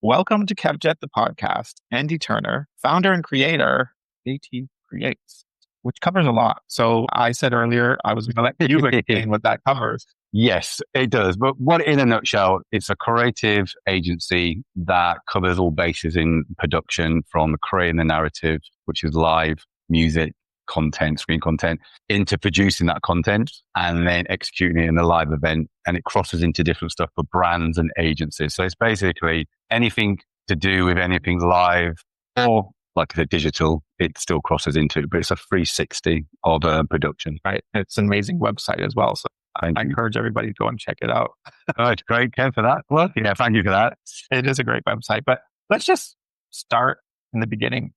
Welcome to Kevjet, the podcast. Andy Turner, founder and creator, AT Creates, which covers a lot. So I said earlier, I was going to let you explain what that covers. Yes, it does. But what, in a nutshell, it's a creative agency that covers all bases in production, from creating the narrative, which is live music content, screen content, into producing that content and then executing it in a live event. And it crosses into different stuff for brands and agencies. So it's basically anything to do with anything live or, like I said, digital, it still crosses into, but it's a 360 of production. Right. It's an amazing website as well. So I encourage everybody to go and check it out. Oh, it's great, Ken, for that. Well, yeah, thank you for that. It is a great website, but let's just start in the beginning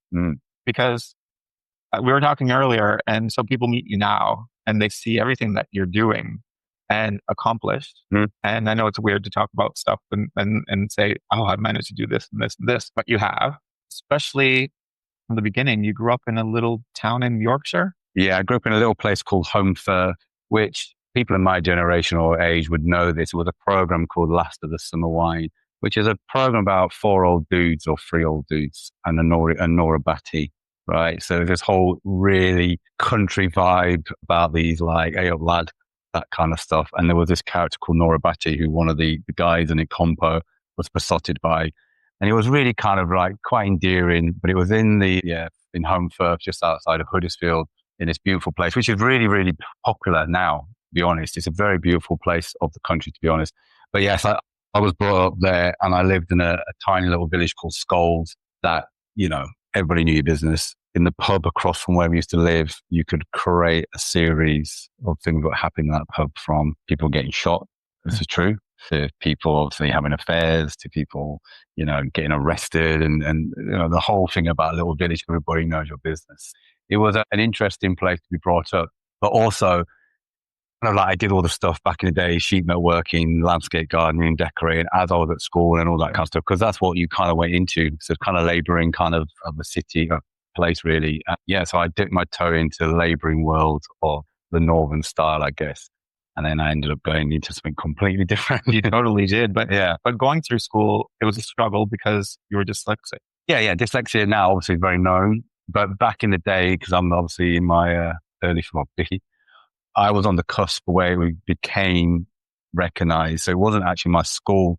because we were talking earlier. And so people meet you now and they see everything that you're doing and accomplished. And I know it's weird to talk about stuff and say, oh, I've managed to do this and this and this, but you have, especially from the beginning. You grew up in a little town in Yorkshire. Yeah, I grew up in a little place called Holmfir, which people in my generation or age would know this. It was a program called Last of the Summer Wine, which is a program about 4 old dudes or 3 old dudes and a Nora Batty, right? So this whole really country vibe about these, like, hey up lad, that kind of stuff. And there was this character called Nora Batty, who one of the guys in it, Compo, was besotted by. And it was really kind of like quite endearing, but it was in Holmfir, just outside of Huddersfield, in this beautiful place, which is really, really popular now, to be honest. It's a very beautiful place of the country, to be honest. But yes, I was brought up there and I lived in a tiny little village called Scold that, everybody knew your business. In the pub across from where we used to live, you could create a series of things that happened in that pub, from people getting shot, this is true, to people obviously having affairs, to people, getting arrested and the whole thing about a little village, everybody knows your business. It was an interesting place to be brought up, but also kind of like I did all the stuff back in the day, sheet metal working, landscape gardening, decorating as I was at school and all that kind of stuff, because that's what you kind of went into. So kind of labouring kind of the city place, really. So I dipped my toe into the labouring world of the northern style, I guess. And then I ended up going into something completely different. You totally did. But going through school, it was a struggle because you were dyslexic. Yeah. Dyslexia now obviously very known. But back in the day, because I'm obviously in my early 40s, I was on the cusp where we became recognized. So it wasn't actually my school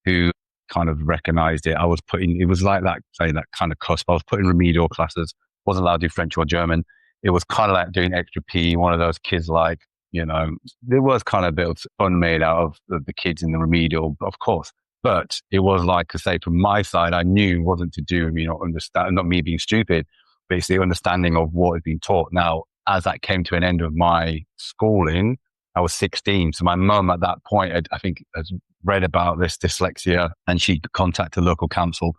who kind of recognized it. It was like that, say, that kind of cusp. I was put in remedial classes, wasn't allowed to do French or German. It was kind of like doing extra PE, one of those kids like, there was kind of a bit of fun made out of the kids in the remedial, of course. But it was like, to say, from my side, I knew it wasn't to do with me not me being stupid, but it's the understanding of what had been taught. Now, as that came to an end of my schooling, I was 16. So my mum at that point, I think, has read about this dyslexia, and she contacted local council,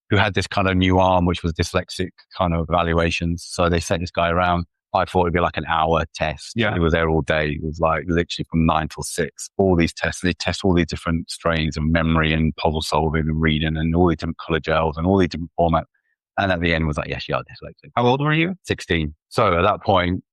who had this kind of new arm, which was dyslexic kind of evaluations. So they sent this guy around. I thought it'd be like an hour test. Yeah. It was there all day. It was like literally from 9 till 6. All these tests. They test all these different strains of memory and puzzle solving and reading and all these different color gels and all these different formats. And at the end was like, yes, you are dyslexic. How old were you? 16. So at that point,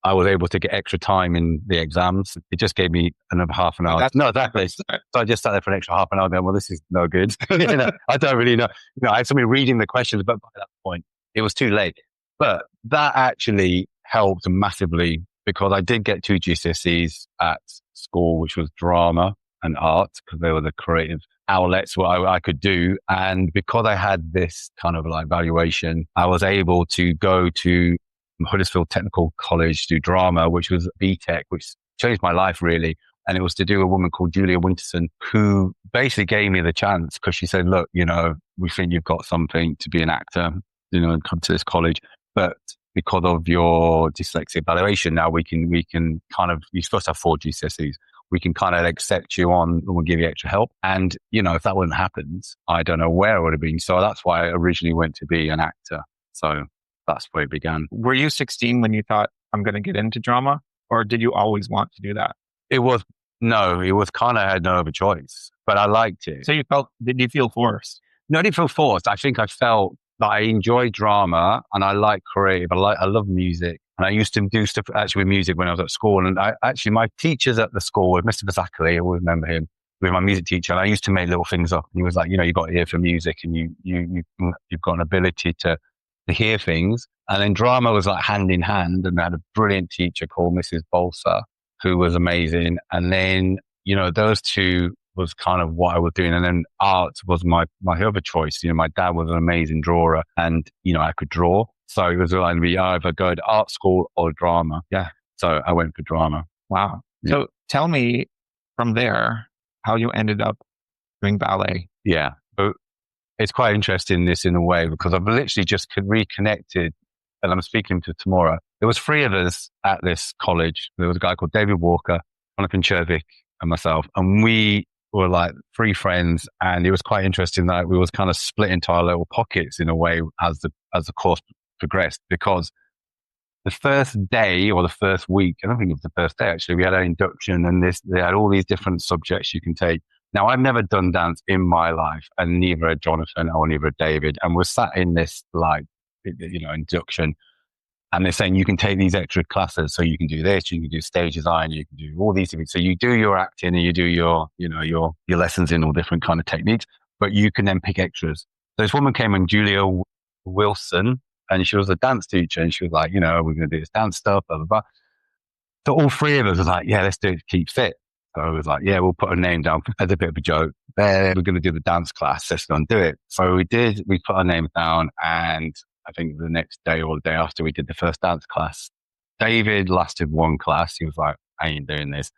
I was able to get extra time in the exams. It just gave me another half an hour. No, exactly. So I just sat there for an extra half an hour. Going, well, this is no good. I don't really know. I had somebody reading the questions, but by that point, it was too late. But that actually helped massively, because I did get 2 GCSEs at school, which was drama and art, because they were the creative outlets what I could do. And because I had this kind of like valuation, I was able to go to Huddersfield Technical College to do drama, which was BTEC, which changed my life really. And it was to do with a woman called Julia Winterson, who basically gave me the chance, because she said, look, we think you've got something to be an actor, and come to this college. But because of your dyslexia evaluation, now we can kind of, you're supposed to have 4 GCSEs. We can kind of accept you on and we'll give you extra help. And, if that wouldn't happen, I don't know where I would have been. So that's why I originally went to be an actor. So that's where it began. Were you 16 when you thought, I'm going to get into drama? Or did you always want to do that? It was kind of, I had no other choice, but I liked it. So did you feel forced? No, I didn't feel forced. I think I felt that I enjoy drama and I like creative. I love music. And I used to do stuff actually with music when I was at school. And my teachers at the school were Mr. Bazakali, I always remember him. with my music teacher, and I used to make little things up. He was like, you've got ear for music, and you've got an ability to hear things. And then drama was like hand in hand, and I had a brilliant teacher called Mrs. Bolsa, who was amazing. And then, those two was kind of what I was doing. And then art was my other choice. My dad was an amazing drawer, and, I could draw. So it was going to be either go to art school or drama. Yeah. So I went for drama. Wow. Yeah. So tell me from there how you ended up doing ballet. Yeah. But it's quite interesting this in a way, because I've literally just reconnected, and I'm speaking to tomorrow. There was 3 of us at this college. There was a guy called David Walker, Jonathan Chervick, and myself. And we were like 3 friends. And it was quite interesting that we was kind of split into our little pockets in a way as the course progressed, because the first day or the first week, I don't think it was the first day actually, we had an induction, and they had all these different subjects you can take. Now, I've never done dance in my life, and neither had Jonathan or neither had David. And we're sat in this induction, and they're saying you can take these extra classes. So you can do this, you can do stage design, you can do all these things. So you do your acting and you do your lessons in all different kind of techniques, but you can then pick extras. So this woman came in, Julia Wilson, and she was a dance teacher, and she was like, we're going to do this dance stuff, blah, blah, blah. So all 3 of us was like, yeah, let's do it to keep fit. So I was like, yeah, we'll put a name down as a bit of a joke. There, we're going to do the dance class. Let's go and do it. So we did. We put our names down, and I think the next day or the day after, we did the first dance class. David lasted 1 class. He was like, I ain't doing this.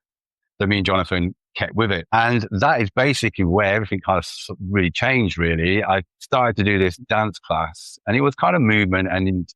So me and Jonathan kept with it. And that is basically where everything kind of really changed, really. I started to do this dance class, and it was kind of movement, and,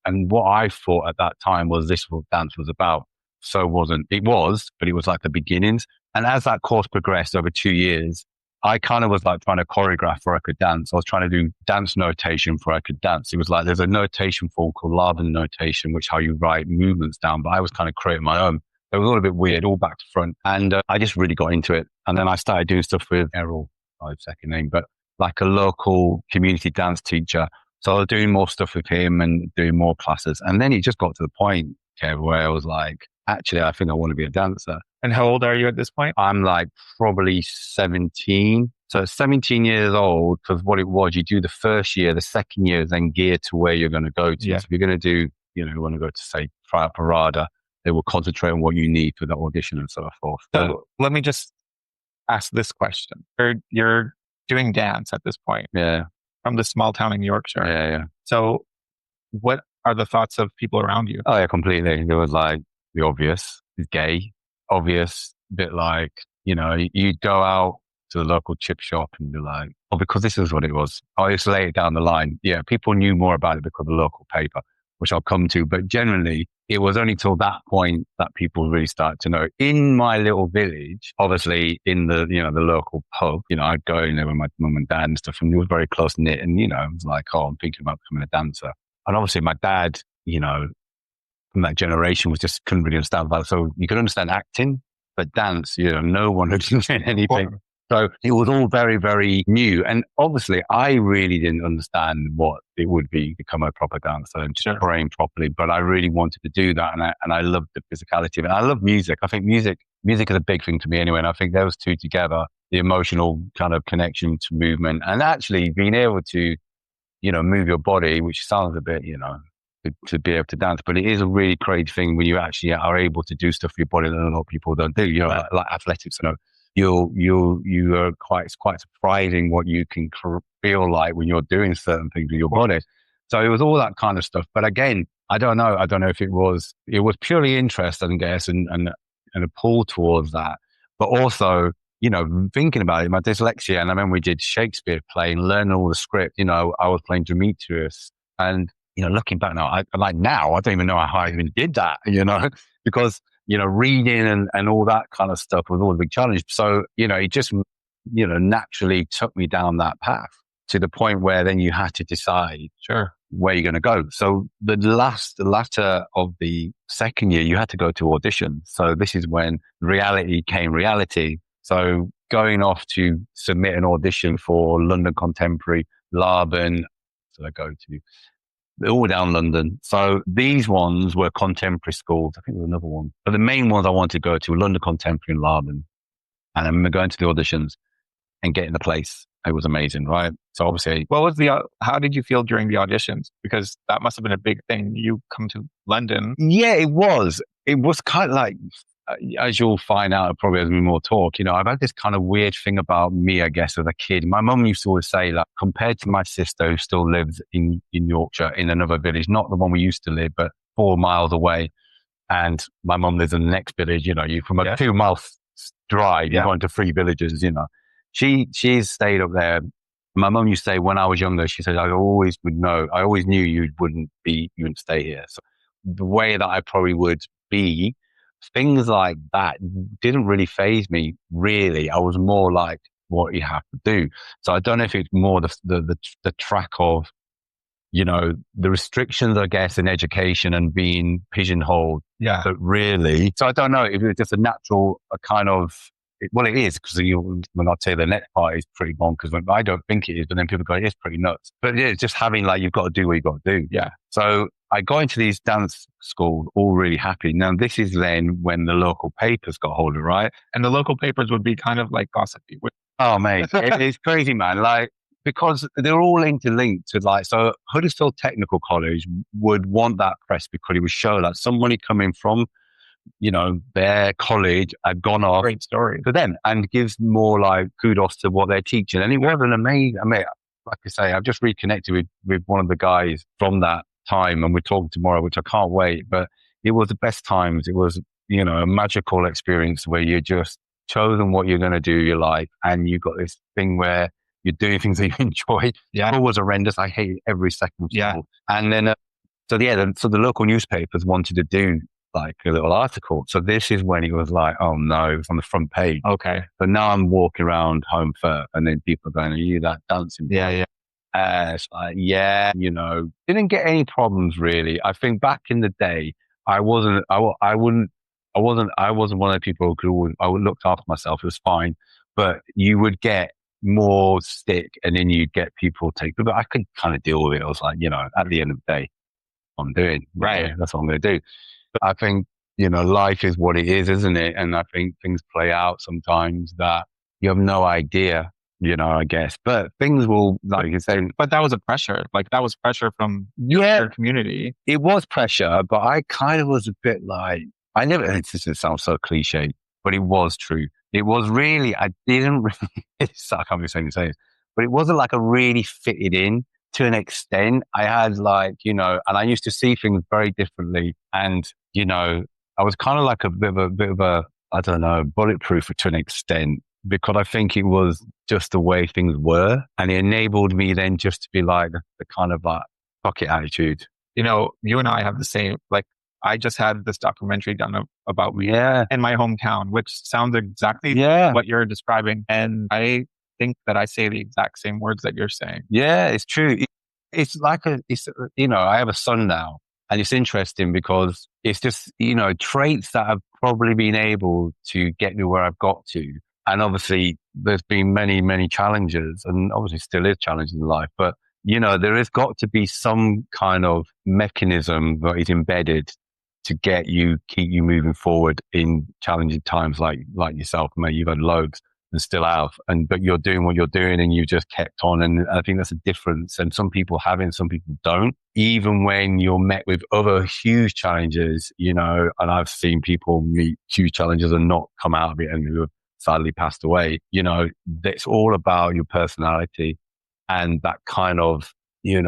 and what I thought at that time was this what dance was about. So it was, but it was like the beginnings. And as that course progressed over 2 years, I kind of was like trying to choreograph where I could dance. I was trying to do dance notation where I could dance. It was like, there's a notation form called Laban notation, which how you write movements down, but I was kind of creating my own. It was all a bit weird, all back to front. And I just really got into it. And then I started doing stuff with Errol, my second name, but like a local community dance teacher. So I was doing more stuff with him and doing more classes. And then it just got to the point, Kev, where I was like, actually, I think I want to be a dancer. And how old are you at this point? I'm like probably 17. So 17 years old, because what it was, you do the first year, the second year is then geared to where you're going to go to. Yeah. So if you're going to do, you want to go to, say, try out Parada, they will concentrate on what you need for the audition and so forth. So let me just ask this question. You're doing dance at this point. Yeah. From this small town in Yorkshire. Yeah. So what are the thoughts of people around you? Oh, yeah, completely. There was like the obvious, it's gay, obvious, bit like, you go out to the local chip shop and be like, because this is what it was. I used to lay it down the line. Yeah, people knew more about it because of the local paper, which I'll come to. But generally, it was only till that point that people really started to know. In my little village, obviously in the, the local pub, I'd go in there with my mum and dad and stuff, and it was very close knit. And, it was like, oh, I'm thinking about becoming a dancer. And obviously my dad, from that generation was just couldn't really understand about it. So you could understand acting, but dance, no one had done anything. Wow. So it was all very, very new. And obviously I really didn't understand what it would be to become a proper dancer and just train properly. But I really wanted to do that. And I loved the physicality of it. I love music. I think music is a big thing to me anyway. And I think those two together, the emotional kind of connection to movement and actually being able to, move your body, which sounds a bit, to be able to dance, but it is a really great thing when you actually are able to do stuff with your body that a lot of people don't do. Like athletics, you are quite surprising what you can feel like when you're doing certain things with your body. So it was all that kind of stuff. But again, I don't know if it was purely interest, I guess, and a pull towards that, but also, thinking about it, my dyslexia, and I remember we did Shakespeare play and learning all the script. I was playing Demetrius, and looking back now, I don't even know how I even did that, because, reading and all that kind of stuff was all a big challenge. So, it just, naturally took me down that path to the point where then you had to decide where you're going to go. So the latter of the second year, you had to go to audition. So this is when reality came reality. So going off to submit an audition for London Contemporary, Laban, so I go to all down London. So these ones were contemporary schools. I think there was another one. But the main ones I wanted to go to were London Contemporary and Laban. And I remember going to the auditions and getting the place. It was amazing, right? So obviously, how did you feel during the auditions? Because that must have been a big thing. You come to London. yeah, it was. It was kind of like, as you'll find out probably as we more talk, I've had this kind of weird thing about me, I guess, as a kid. My mum used to always say, like, compared to my sister who still lives in Yorkshire in another village, not the one we used to live, but 4 miles away. And my mum lives in the next village, you from a 2 mile drive, you're going to 3 villages, She's stayed up there. My mum used to say when I was younger, she said, I always knew you wouldn't stay here. So the way that I probably would be, things like that didn't really faze me, really. I was more like, what you have to do. So I don't know if it's more the track of, the restrictions, I guess, in education and being pigeonholed. Yeah. But really, so I don't know if it's just a natural kind of, well, it is, because when I say the next part is pretty bonkers, I don't think it is, but then people go, it's pretty nuts. But yeah, it's just having like, you've got to do what you've got to do. Yeah. So I got into these dance schools all really happy. Now, this is then when the local papers got hold of it, right? And the local papers would be kind of like gossipy. Oh, mate, it's crazy, man. Like, because they're all interlinked to, like, so Huddersfield Technical College would want that press because it would show that somebody coming from, their college had gone off. Great story for them and gives more like kudos to what they're teaching. And it was an amazing, like I say, I've just reconnected with one of the guys from that time and we're talking tomorrow, which I can't wait, but it was the best times. It was, a magical experience where you're just chosen what you're going to do your life. And you got this thing where you're doing things that you enjoy. Yeah. It was horrendous. I hated every second. Yeah. And then, so the local newspapers wanted to do like a little article. So this is when it was like, oh no, it was on the front page. Okay. But now I'm walking around home fair and then people are going, are you that dancing? Yeah. It's like, didn't get any problems really. I think back in the day, I wasn't one of the people I would look after myself. It was fine, but you would get more stick and then you'd get people but I could kind of deal with it. I was like, at the end of the day, I'm doing, right. That's what I'm going to do. I think, life is what it is, isn't it? And I think things play out sometimes that you have no idea, I guess. But things will, like you say. But that was a pressure. Like that was pressure from your community. It was pressure, but I kind of was a bit like, it sounds so cliche, but it was true. It was really, I didn't really, I can't be saying it, but it wasn't like I really fitted in. To an extent, I had like, and I used to see things very differently. And, I was kind of like a bit of a, I don't know, bulletproof to an extent, because I think it was just the way things were. And it enabled me then just to be like the kind of like pocket attitude. You and I have the same, like I just had this documentary done about me in my hometown, which sounds exactly what you're describing. And I think that I say the exact same words that you're saying. Yeah, it's true. It's like I have a son now, and it's interesting because it's just, traits that have probably been able to get me where I've got to. And obviously there's been many, many challenges, and obviously still is challenges in life, but there has got to be some kind of mechanism that is embedded to keep you moving forward in challenging times like yourself, mate. You've had loads and still have, but you're doing what you're doing and you just kept on. And I think that's a difference. And some people have it and some people don't. Even when you're met with other huge challenges, and I've seen people meet huge challenges and not come out of it and who have sadly passed away. It's all about your personality and that kind of, you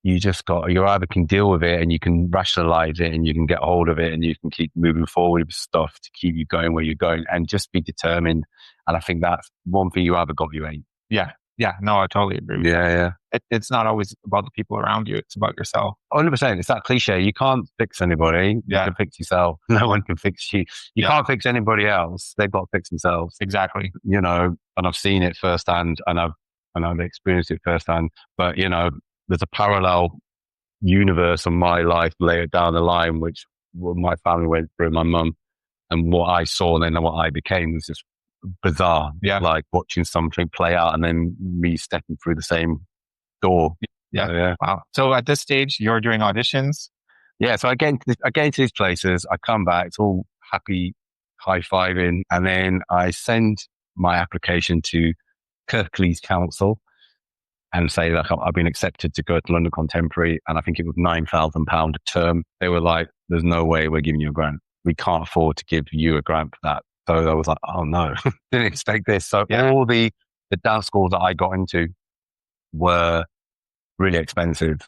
either can deal with it and you can rationalize it and you can get hold of it and you can keep moving forward with stuff to keep you going where you're going and just be determined. And I think that's one thing you either got, you ain't. Yeah. Yeah. No, I totally agree with you. Yeah. It's not always about the people around you. It's about yourself. 100%. It's that cliche. You can't fix anybody. You can fix yourself. No one can fix you. You can't fix anybody else. They've got to fix themselves. Exactly. And I've seen it firsthand and I've experienced it firsthand. But, there's a parallel universe of my life later down the line, which what my family went through, my mum, and what I saw and then what I became was just bizarre. Yeah. Like watching something play out and then me stepping through the same door. Yeah. Wow. So at this stage, you're doing auditions? Yeah. So I get into these places, I come back, it's all happy, high-fiving, and then I send my application to Kirklees Council and say that I've been accepted to go to London Contemporary, and I think it was £9,000 a term. They were like, there's no way we're giving you a grant. We can't afford to give you a grant for that. So I was like, oh no, didn't expect this. So all the dance schools that I got into were really expensive.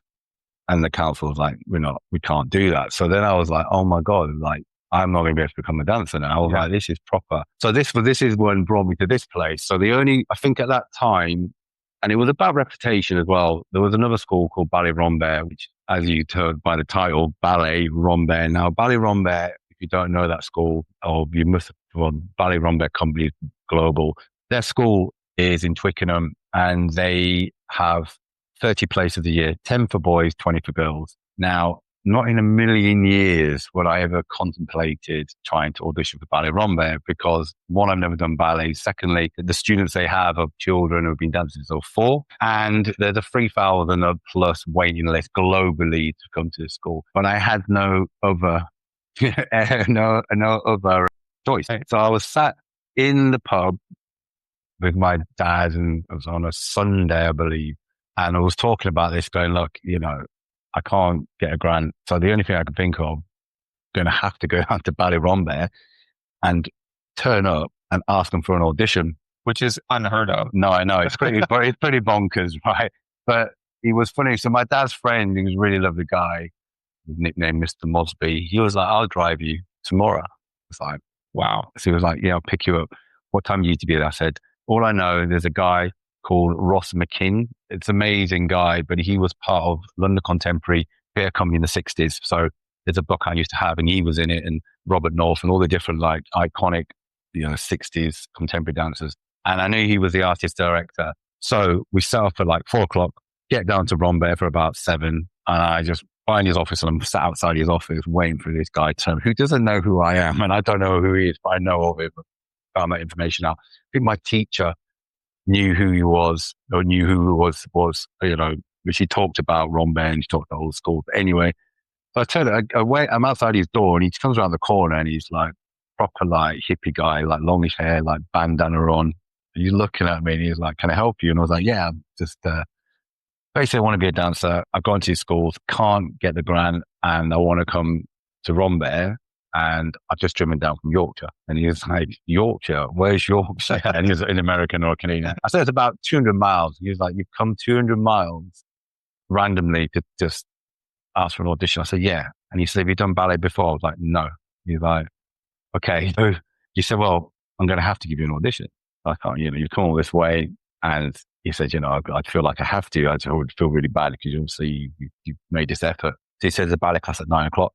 And the council was like, we can't do that. So then I was like, oh my God, like, I'm not going to be able to become a dancer now. I was like, this is proper. So this is what brought me to this place. So I think at that time, and it was about reputation as well, there was another school called Ballet Rambert, which, as you heard by the title, Ballet Rambert. Now, Ballet Rambert, if you don't know that school, or you must have, Ballet Rambert Company is global. Their school is in Twickenham, and they have 30 places a year, 10 for boys, 20 for girls. Now, not in a million years would I ever contemplated trying to audition for Ballet Rambert because, one, I've never done ballet. Secondly, the students they have are children who've been dancing since they were 4. And there's a 3,000 plus waiting list globally to come to the school. But I had no other, no other choice. So I was sat in the pub with my dad, and it was on a Sunday, I believe. And I was talking about this, going, look, I can't get a grant. So the only thing I can think of, going to have to go down to Ballet Rambert and turn up and ask them for an audition. Which is unheard of. No, I know. It's pretty bonkers, right? But it was funny. So my dad's friend, he was a really lovely guy, nicknamed Mr. Mosby. He was like, I'll drive you tomorrow. It's like, wow. So he was like, yeah, I'll pick you up. What time do you need to be there? I said, all I know, there's a guy called Ross McKinn. It's an amazing guy, but he was part of London Contemporary Theatre Company in the 60s. So there's a book I used to have, and he was in it, and Robert North and all the different like iconic, 60s contemporary dancers. And I knew he was the artist director. So we set off at like 4:00, get down to Rambert for about 7. And I just find his office, and I'm sat outside his office waiting for this guy to, who doesn't know who I am. And I don't know who he is, but I know of him. Found that information out. I think my teacher knew who he was, or knew who he was, which he talked about Rambert, and he talked about all the school. But anyway, so I tell him, I'm outside his door, and he comes around the corner, and he's like proper like hippie guy, like longish hair, like bandana on. And he's looking at me, and he's like, can I help you? And I was like, yeah, I'm just, basically I want to be a dancer. I've gone to these schools, can't get the grant, and I want to come to Rambert. And I've just driven down from Yorkshire. And he was like, Yorkshire? Where's Yorkshire? And he's an American or a Canadian. I said, it's about 200 miles. He was like, you've come 200 miles randomly to just ask for an audition. I said, yeah. And he said, have you done ballet before? I was like, no. He's like, okay. So he said, well, I'm going to have to give you an audition. I can't, you've come all this way. And he said, I'd feel like I have to. I would feel really bad because obviously you've made this effort. So he said, there's a ballet class at 9:00.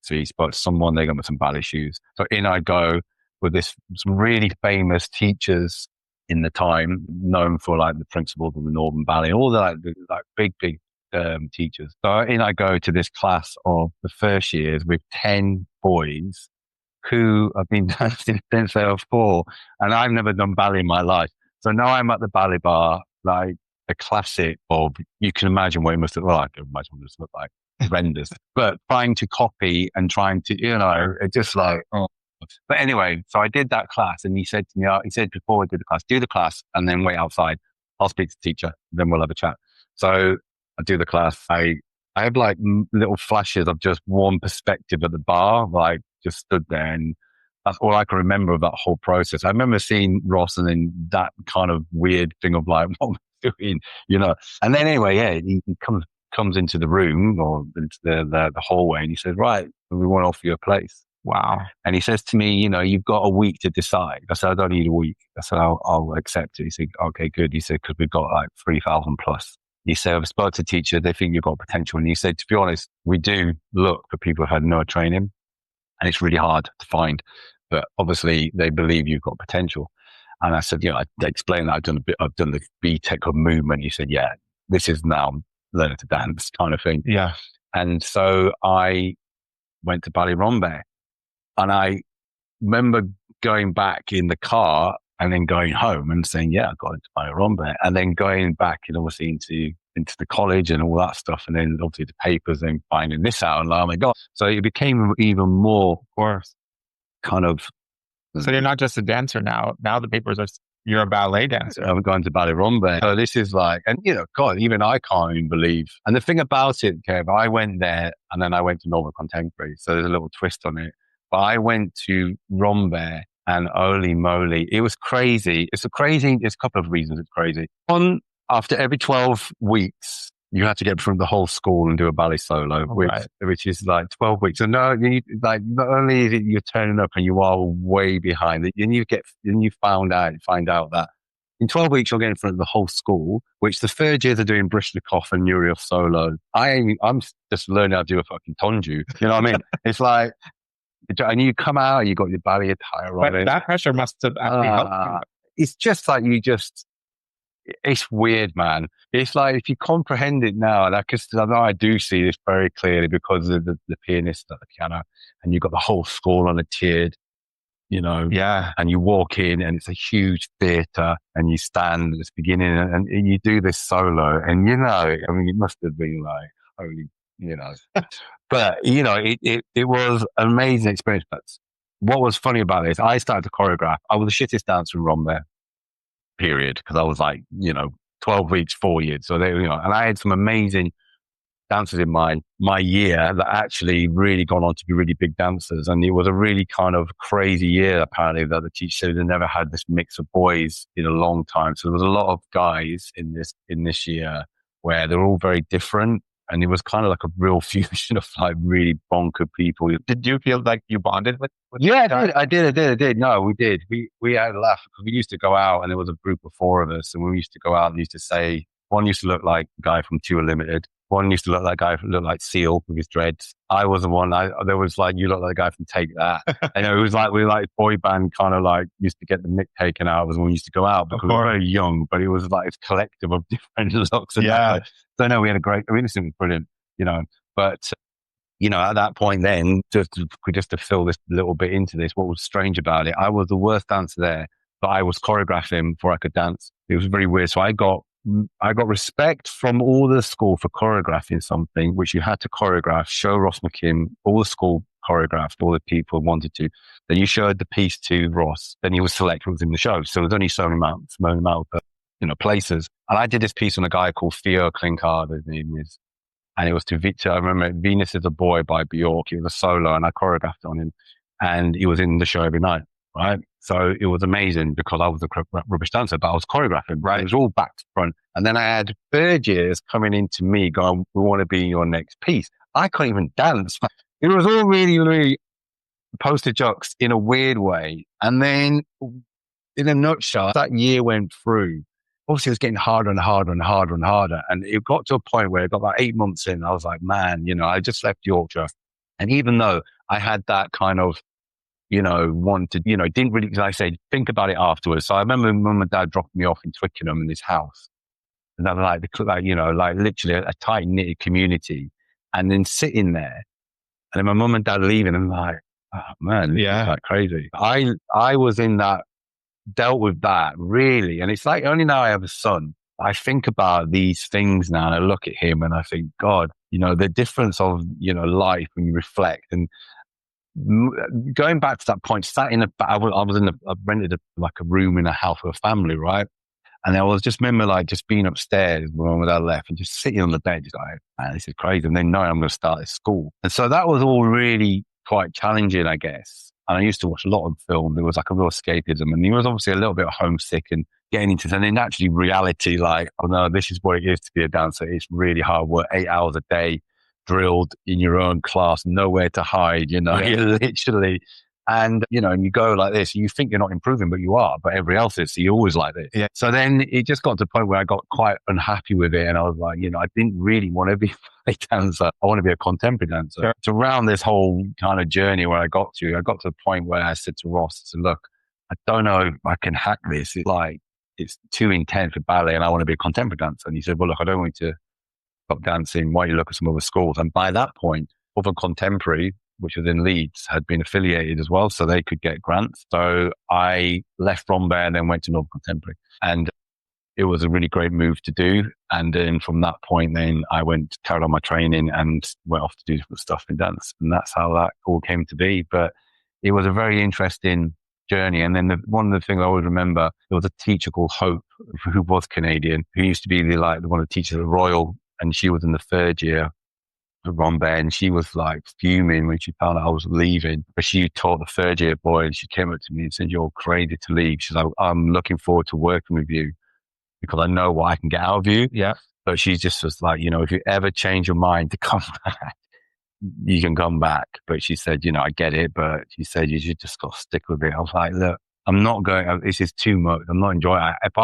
So he spoke to someone, they got me some ballet shoes. So in I go with some really famous teachers in the time, known for like the principals of the Northern Ballet, all the like big teachers. So in I go to this class of the first years with 10 boys who have been dancing since they were 4. And I've never done ballet in my life. So now I'm at the ballet bar, like a classic of, you can imagine what it must look like. I can imagine what it must look like. Horrendous, but trying to copy and trying to, it just like, oh. But anyway, so I did that class, and he said to me, before I did the class, do the class and then wait outside. I'll speak to the teacher, then we'll have a chat. So I do the class. I have like little flashes of just one perspective at the bar, like just stood there, and that's all I can remember of that whole process. I remember seeing Ross, and then that kind of weird thing of like, what am I doing, And then anyway, he comes into the room or into the hallway, and he says, right, we want to offer you a place. Wow. And he says to me, you've got a week to decide. I said, I don't need a week. I said, I'll accept it. He said, okay, good. He said, because we've got like 3,000 plus. He said, I've spoken to teachers, they think you've got potential. And he said, to be honest, we do look for people who had no training, and it's really hard to find, but obviously they believe you've got potential. And I said, I explained that I've done the BTEC of movement. He said, yeah, this is now learning to dance kind of thing. Yeah. And so I went to Ballet Rambert, and I remember going back in the car and then going home and saying, yeah, I got into Ballet Rambert, and then going back and obviously into the college and all that stuff. And then obviously the papers, and finding this out, and oh my God. So it became even more, of course, kind of. So you're not just a dancer now. Now the papers are You're a ballet dancer. I'm going to ballet rumba. So this is like, and God, even I can't even believe. And the thing about it, Kev, I went there and then I went to normal contemporary. So there's a little twist on it. But I went to rumba and holy moly, it was crazy. It's a couple of reasons it's crazy. After every 12 weeks, you had to get from the whole school and do a ballet solo, which is like 12 weeks. So not only is it you're turning up and you are way behind, then you find out that in 12 weeks you're getting in front of the whole school, which the third years are doing Brishnikov and Nuryov solo. I'm just learning how to do a fucking tonju. You know what I mean? It's like, and you come out, you got your ballet attire on. But that pressure must have actually helped you. It's just like it's weird, man. It's like if you comprehend it now, because I know I do see this very clearly because of the pianist at the piano, and you've got the whole school on a tiered, and you walk in and it's a huge theatre and you stand at the beginning and you do this solo and it must have been like, holy, but it was an amazing experience. But what was funny about this, I started to choreograph. I was the shittest dancer in Rombe, period, because I was like, 12 weeks, 4 years. So and I had some amazing dancers in my year that actually really gone on to be really big dancers. And it was a really kind of crazy year, apparently, that the teacher said they never had this mix of boys in a long time. So there was a lot of guys in this year where they're all very different. And it was kind of like a real fusion of like really bonker people. Did you feel like you bonded with Yeah, I did. No, we did. We had a laugh because we used to go out and there was a group of 4 of us and we used to go out and used to say, one used to look like a guy from Two Unlimited. One used to look like a guy who looked like Seal with his dreads. I was the one, there was like, you look like a guy from Take That. And it was like, we like boy band kind of like used to get the mick taken out of us when we used to go out because we were very young, but it was like a collective of different looks. And so no, we had it was brilliant, but at that point then, just to fill this little bit into this, what was strange about it, I was the worst dancer there, but I was choreographing before I could dance. It was very weird. So I got respect from all the school for choreographing something, which you had to choreograph, show Ross McKim, all the school choreographed, all the people wanted to. Then you showed the piece to Ross, then he was selected who was in the show. So there's only so many amount of places. And I did this piece on a guy called Theo Klinkard, his name is. And it was to Victor. I remember Venus is a Boy by Bjork. It was a solo and I choreographed on him. And he was in the show every night, right? So it was amazing because I was a rubbish dancer, but I was choreographing. Right. It was all back to front. And then I had third years coming into me going, we want to be your next piece. I couldn't even dance. It was all really, really poster jocks in a weird way. And then in a nutshell, that year went through. Obviously, it was getting harder and harder and harder and harder. And it got to a point where it got like 8 months in. I was like, man, I just left Yorkshire. And even though I had that kind of, wanted, didn't really, as I said, think about it afterwards. So I remember mum and dad dropped me off in Twickenham in this house. And I'm like literally a tight knitted community. And then sitting there and then my mum and dad leaving. And I'm like, oh man, this is like crazy. I was in that, dealt with that really. And it's like only now I have a son, I think about these things now and I look at him and I think, God, the difference of, life when you reflect and going back to that point, I rented a room in a house with a family, right? And I was just remember just being upstairs when my dad left and just sitting on the bed, just like, man, this is crazy. And then knowing I'm going to start this school. And so that was all really quite challenging, I guess. And I used to watch a lot of film. There was like a real escapism and he was obviously a little bit homesick and getting into, and then actually reality, like, oh no, this is what it is to be a dancer. It's really hard work, 8 hours a day, drilled in your own class, nowhere to hide, you're literally, and you go like this, you think you're not improving, but you are, but everybody else is, so you're always like this. Yeah. So then it just got to the point where I got quite unhappy with it and I was like, I didn't really want to be a dancer. I want to be a contemporary dancer. Sure. So around this whole kind of journey where I got to the point where I said to Ross, I said, look, I don't know if I can hack this. It's too intense for ballet and I want to be a contemporary dancer. And he said, well, look, I don't want you to stop dancing. Why don't you look at some other schools? And by that point, other contemporary, which was in Leeds, had been affiliated as well, so they could get grants. So I left from there and then went to Northern Contemporary. And it was a really great move to do. And then from that point, then I carried on my training and went off to do different stuff in dance. And that's how that all came to be. But it was a very interesting journey. And then one of the things I always remember, there was a teacher called Hope, who was Canadian, who used to be one of the teachers at Royal, and she was in the third year of Rombay, and she was like fuming when she found out I was leaving. But she taught the third year boy, and she came up to me and said, "You're crazy to leave." She's like, "I'm looking forward to working with you because I know what I can get out of you." Yeah. But she just was like, if you ever change your mind to come back, you can come back. But she said, I get it, but she said, you should just got to stick with it. I was like, look, I'm not going, this is too much. I'm not enjoying it. If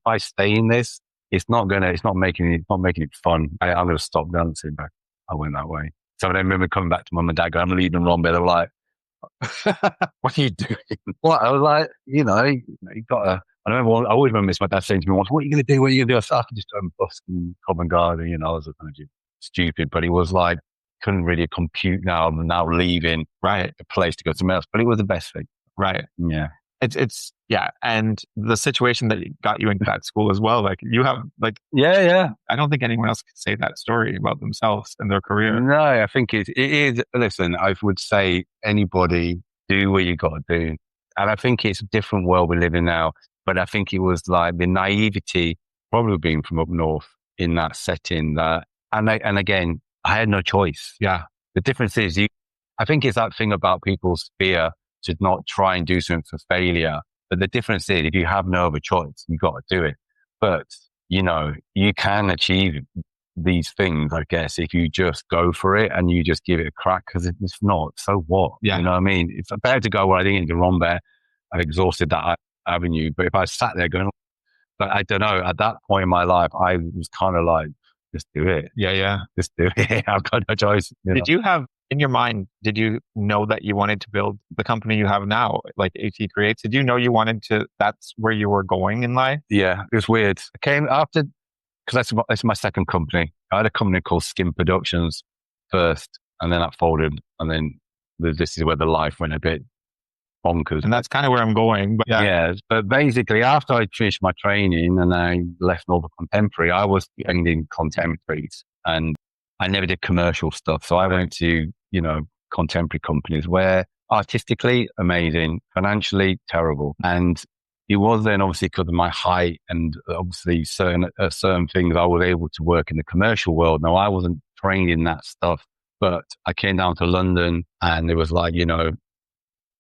I stay in this, it's not making it fun. I'm going to stop dancing. But I went that way. So I remember coming back to mum and dad going, I'm leaving Romby. They were like, what are you doing? What? I was like, you got to, I always remember my dad saying to me once, what are you going to do? What are you going to do? I said, I can just go and bust in Covent Garden. I was kind of stupid, but he was like, couldn't really compute now. I'm now leaving a place to go somewhere else, but it was the best thing. Right. Yeah. It's and the situation that got you into that school as well. Like you have yeah. I don't think anyone else can say that story about themselves and their career. No, I think it is. Listen, I would say anybody do what you got to do, and I think it's a different world we live in now. But I think it was like the naivety, probably being from up north in that setting. And again, I had no choice. Yeah. The difference is I think it's that thing about people's fear to not try and do something for failure. But the difference is if you have no other choice, you've got to do it. But, you can achieve these things, I guess, if you just go for it and you just give it a crack, because if it's not, so what? Yeah. You know what I mean? It's better to go where I didn't get wrong there. I've exhausted that avenue. But if I sat there going, but I don't know, at that point in my life, I was kind of like, just do it. Yeah. Just do it. I've got no choice. Did you have in your mind, did you know that you wanted to build the company you have now, like AT Creates? Did you know you wanted to, that's where you were going in life? Yeah, it was weird. I came after, because that's my second company. I had a company called Skin Productions first, and then that folded. And then this is where the life went a bit bonkers. And that's kind of where I'm going. But yeah. But basically, after I finished my training and I left Northern Contemporary, I was trained in contemporaries and I never did commercial stuff. So I went to, contemporary companies where artistically amazing, financially terrible. And it was then obviously because of my height and obviously certain things I was able to work in the commercial world. Now I wasn't trained in that stuff, but I came down to London and it was like,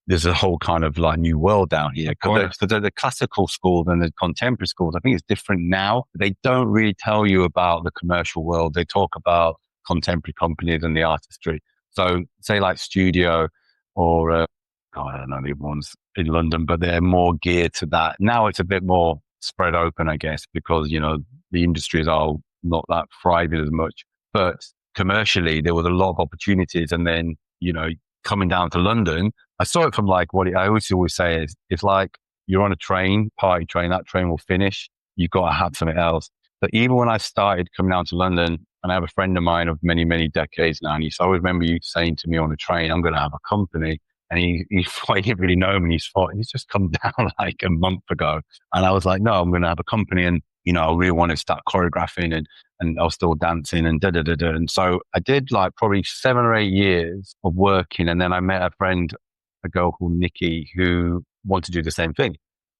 there's a whole kind of like new world down here. Because the classical schools and the contemporary schools, I think it's different now. They don't really tell you about the commercial world. They talk about contemporary companies and the artistry. So say like Studio or, I don't know the ones in London, but they're more geared to that. Now it's a bit more spread open, I guess, because, the industries are not that thriving as much. But commercially, there was a lot of opportunities. And then, coming down to London, I saw it from like what I always say is, it's like you're on a party train, that train will finish. You've got to have something else. But even when I started coming down to London, and I have a friend of mine of many, many decades now, and I always remember you saying to me on the train, I'm going to have a company. And he didn't really know me. He's just come down like a month ago. And I was like, no, I'm going to have a company. And, I really want to start choreographing and I was still dancing and da-da-da-da. And so I did like probably 7 or 8 years of working. And then I met a girl called Nikki, who wanted to do the same thing.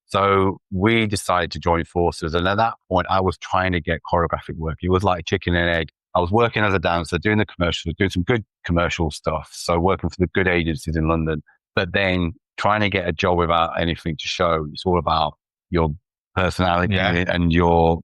So we decided to join forces. And at that point, I was trying to get choreographic work. It was like chicken and egg. I was working as a dancer, doing the commercials, doing some good commercial stuff. So working for the good agencies in London, but then trying to get a job without anything to show. It's all about your personality and your,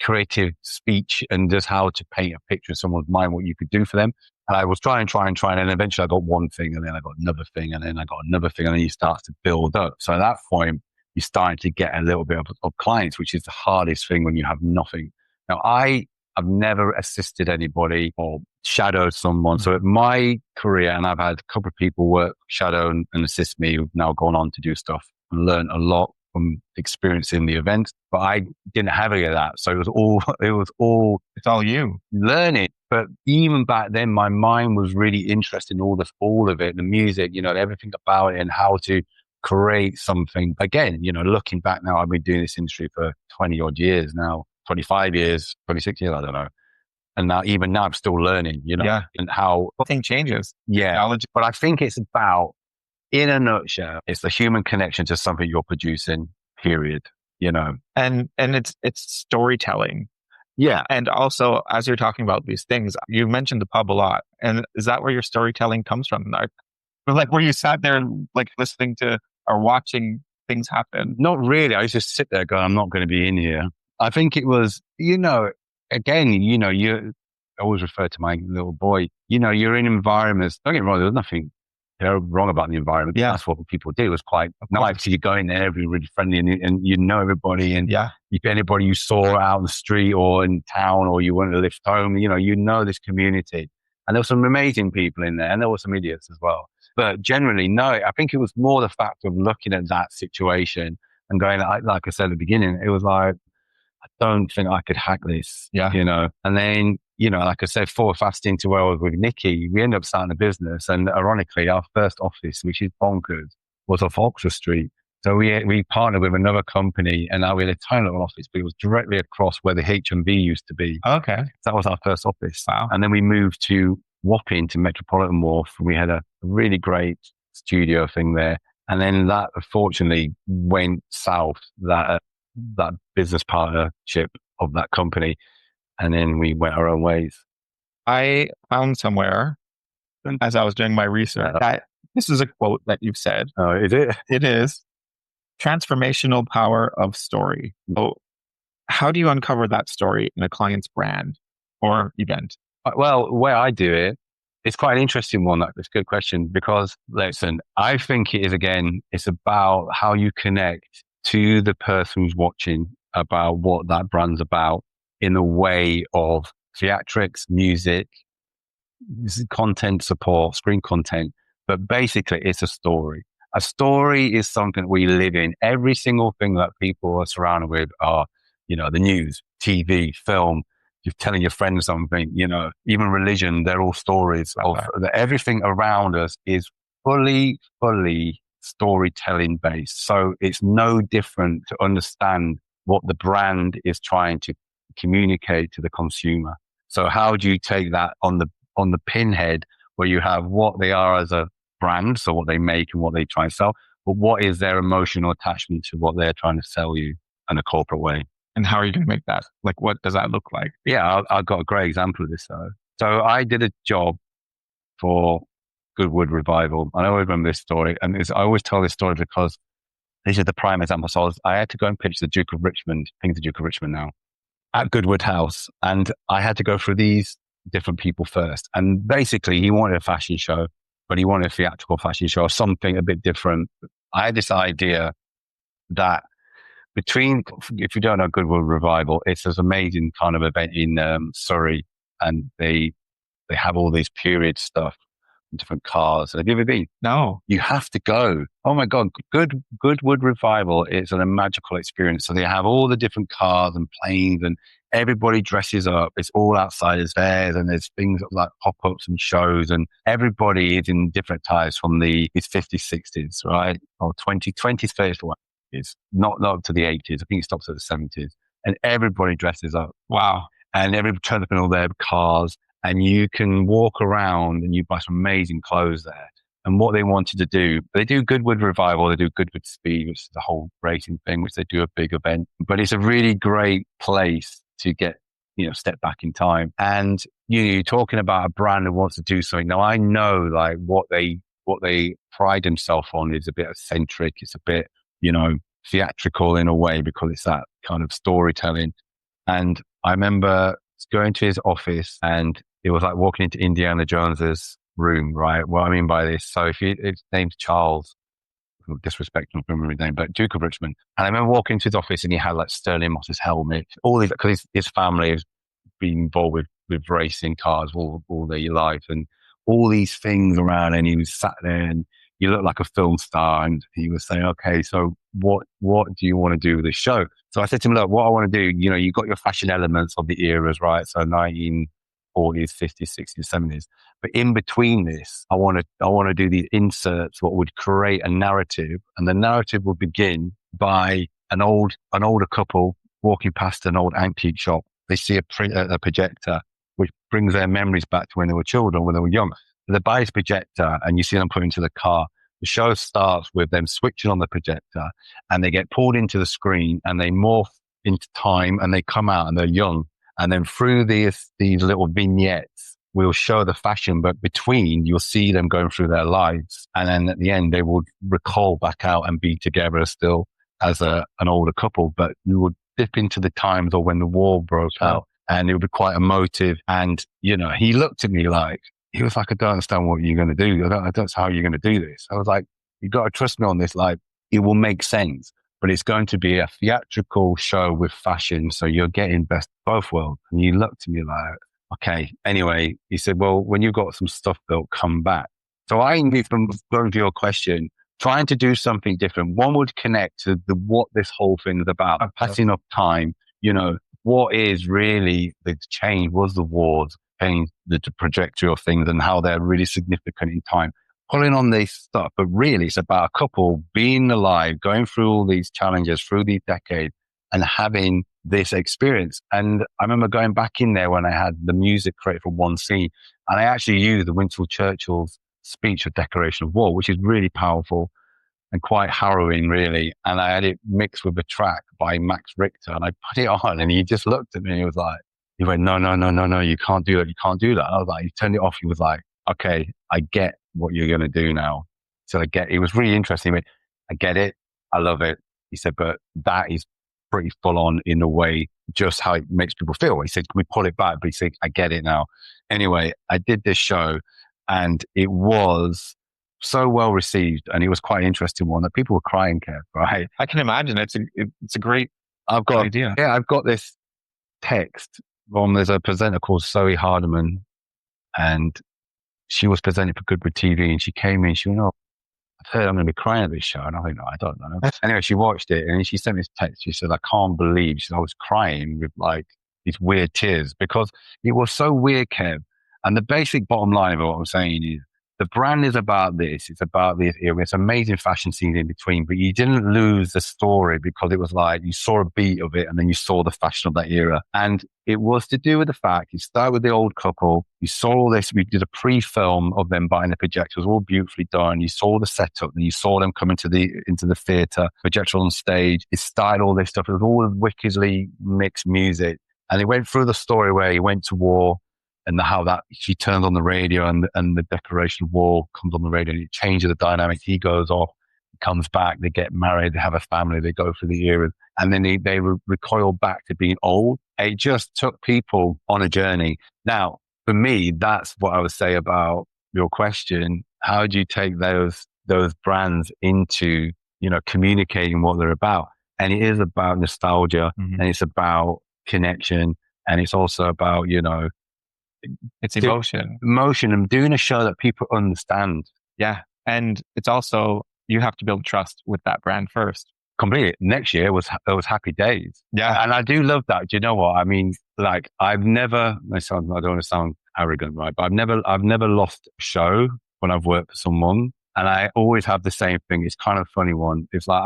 creative speech and just how to paint a picture in someone's mind, what you could do for them. And I was trying. And eventually I got one thing and then I got another thing and then I got another thing. And then you start to build up. So at that point, you're starting to get a little bit of clients, which is the hardest thing when you have nothing. Now, I've never assisted anybody or shadowed someone. So at my career, and I've had a couple of people work, shadow and assist me who've now gone on to do stuff and learn a lot from experiencing the event. But I didn't have any of that. So it's all you learning. But even back then, my mind was really interested in all of it, the music, everything about it and how to create something. Again, looking back now, I've been doing this industry for 20 odd years now, 25 years, 26 years, I don't know. And even now I'm still learning, and how nothing changes. Yeah. But I think it's about in a nutshell, it's the human connection to something you're producing, period. And it's storytelling. Yeah. And also, as you're talking about these things, you mentioned the pub a lot. And is that where your storytelling comes from? Like where you sat there like listening to or watching things happen? Not really. I used to sit there going, I'm not going to be in here. I think it was, again, you I always refer to my little boy, you're in environments, don't get me wrong, there's nothing wrong about the environment. Yeah. That's what people do. It was quite nice. So you go in there, everybody really friendly and you know everybody. And yeah, if anybody you saw out on the street or in town or you wanted to lift home, you know this community. And there were some amazing people in there and there were some idiots as well. But generally, no, I think it was more the fact of looking at that situation and going, like I said at the beginning, it was like, I don't think I could hack this, Yeah. And then, like I said, forward fast into where I was with Nikki, we ended up starting a business. And ironically, our first office, which is bonkers, was off Oxford Street. So we partnered with another company and now we had a tiny little office, but it was directly across where the H&B used to be. Okay. That was our first office. Wow. And then we moved to Wapping to Metropolitan Wharf. And we had a really great studio thing there. And then that unfortunately went south, that business partnership of that company. And then we went our own ways. I found somewhere as I was doing my research that this is a quote that you've said. Oh, is it? It is transformational power of story. So how do you uncover that story in a client's brand or event? Well, the way I do it, it's quite an interesting one. That's a good question because listen, I think it is, again, it's about how you connect to the person who's watching about what that brand's about in the way of theatrics, music, content support, screen content. But basically, it's a story. A story is something we live in. Every single thing that people are surrounded with are, the news, TV, film, you're telling your friends something, even religion, they're all stories. Everything around us is fully storytelling based. So it's no different to understand what the brand is trying to communicate to the consumer. So how do you take that on the pinhead where you have what they are as a brand, so what they make and what they try and sell, but what is their emotional attachment to what they're trying to sell you in a corporate way? And how are you going to make that? Like, what does that look like? Yeah, I've got a great example of this though. So I did a job for Goodwood Revival. And I always remember this story. And I always tell this story because this is the prime example. So I had to go and pitch the Duke of Richmond, I think the Duke of Richmond now, at Goodwood House. And I had to go through these different people first. And basically he wanted a fashion show, but he wanted a theatrical fashion show, something a bit different. I had this idea that if you don't know Goodwood Revival, it's this amazing kind of event in Surrey, and they have all these period stuff, different cars. Have you ever been? No. You have to go. Oh my God, Goodwood Revival is a magical experience. So they have all the different cars and planes, and everybody dresses up. It's all outside, there's fairs, and there's things like pop-ups and shows, and everybody is in different types from the 50s, 60s, right? Or 20s, 30s for one. It's not up to the 80s. I think it stops at the 70s. And everybody dresses up. Wow. And everybody turns up in all their cars. And you can walk around and you buy some amazing clothes there. And what they wanted to do, they do Goodwood Revival, they do Goodwood Speed, which is the whole racing thing, which they do a big event. But it's a really great place to get, step back in time. And you're talking about a brand that wants to do something. Now I know like what they pride themselves on is a bit eccentric. It's a bit, theatrical in a way because it's that kind of storytelling. And I remember going to his office and it was like walking into Indiana Jones's room, right? What I mean by this, so his name's Charles, disrespectful, I don't remember his name, but Duke of Richmond. And I remember walking into his office and he had like Sterling Moss's helmet, all these, because his family has been involved with racing cars all their life, and all these things around, and he was sat there and he looked like a film star, and he was saying, okay, so what do you want to do with this show? So I said to him, look, what I want to do, you got your fashion elements of the eras, right? So 1940s, 50s, 60s, 70s. But in between this, I want to do these inserts, what would create a narrative. And the narrative would begin by an older couple walking past an old antique shop. They see a projector, which brings their memories back to when they were children, when they were young. They buy this projector and you see them put into the car. The show starts with them switching on the projector and they get pulled into the screen and they morph into time and they come out and they're young. And then through these little vignettes, we'll show the fashion, but between you'll see them going through their lives. And then at the end, they will recall back out and be together still as an older couple, but we would dip into the times or when the war broke out and it would be quite emotive. And, he looked at me like, he was like, I don't understand what you're going to do. I don't know how you're going to do this. I was like, you got to trust me on this. Like, it will make sense, but it's going to be a theatrical show with fashion. So you're getting best of both worlds. And you looked at me like, okay. Anyway, he said, well, when you've got some stuff built, come back. So I knew from going to your question, trying to do something different. One would connect to what this whole thing is about, passing up time. What is really the change was the wars, change the trajectory of things and how they're really significant in time. Pulling on this stuff, but really it's about a couple being alive, going through all these challenges through these decades and having this experience. And I remember going back in there when I had the music created for one scene and I actually used the Winston Churchill's speech of Declaration of War, which is really powerful and quite harrowing, really. And I had it mixed with a track by Max Richter and I put it on and he just looked at me and he was like, he went, no, you can't do that. You can't do that. I was like, he turned it off. He was like, okay, I get what you're going to do now. So it was really interesting. He went, I get it. I love it. He said, but that is pretty full on in a way, just how it makes people feel. He said, can we pull it back? But he said, I get it now. Anyway, I did this show and it was so well received and it was quite an interesting one that people were crying, Kev, right? I can imagine. It's a great idea. Yeah, I've got this text from, there's a presenter called Zoe Hardiman and she was presenting for Goodwood TV and she came in, she went, oh, I've heard I'm going to be crying at this show. And I think, no, I don't know. Anyway, she watched it and she sent me this text. She said, I can't believe, she said, I was crying with like these weird tears because it was so weird, Kev. And the basic bottom line of what I'm saying is the brand is about this. It's about this era. It's amazing fashion scenes in between, but you didn't lose the story because it was like you saw a beat of it and then you saw the fashion of that era. And it was to do with the fact you started with the old couple. You saw all this. We did a pre-film of them buying the projector. It was all beautifully done. You saw the setup and you saw them come into the theatre, projector on stage. It started all this stuff. It was all wickedly mixed music. And it went through the story where he went to war and how that she turns on the radio and the Declaration of War comes on the radio and it changes the dynamic. He goes off, comes back, they get married, they have a family, they go through the eras, and then they recoil back to being old. It just took people on a journey. Now, for me, that's what I would say about your question. How do you take those brands into, communicating what they're about? And it is about nostalgia and it's about connection. And it's also about, it's emotion and doing a show that people understand. Yeah. And it's also, you have to build trust with that brand first. Completely. Next year was happy days. Yeah. And I do love that. Do you know what? I mean, like I don't want to sound arrogant, right? But I've never lost a show when I've worked for someone. And I always have the same thing. It's kind of a funny one. It's like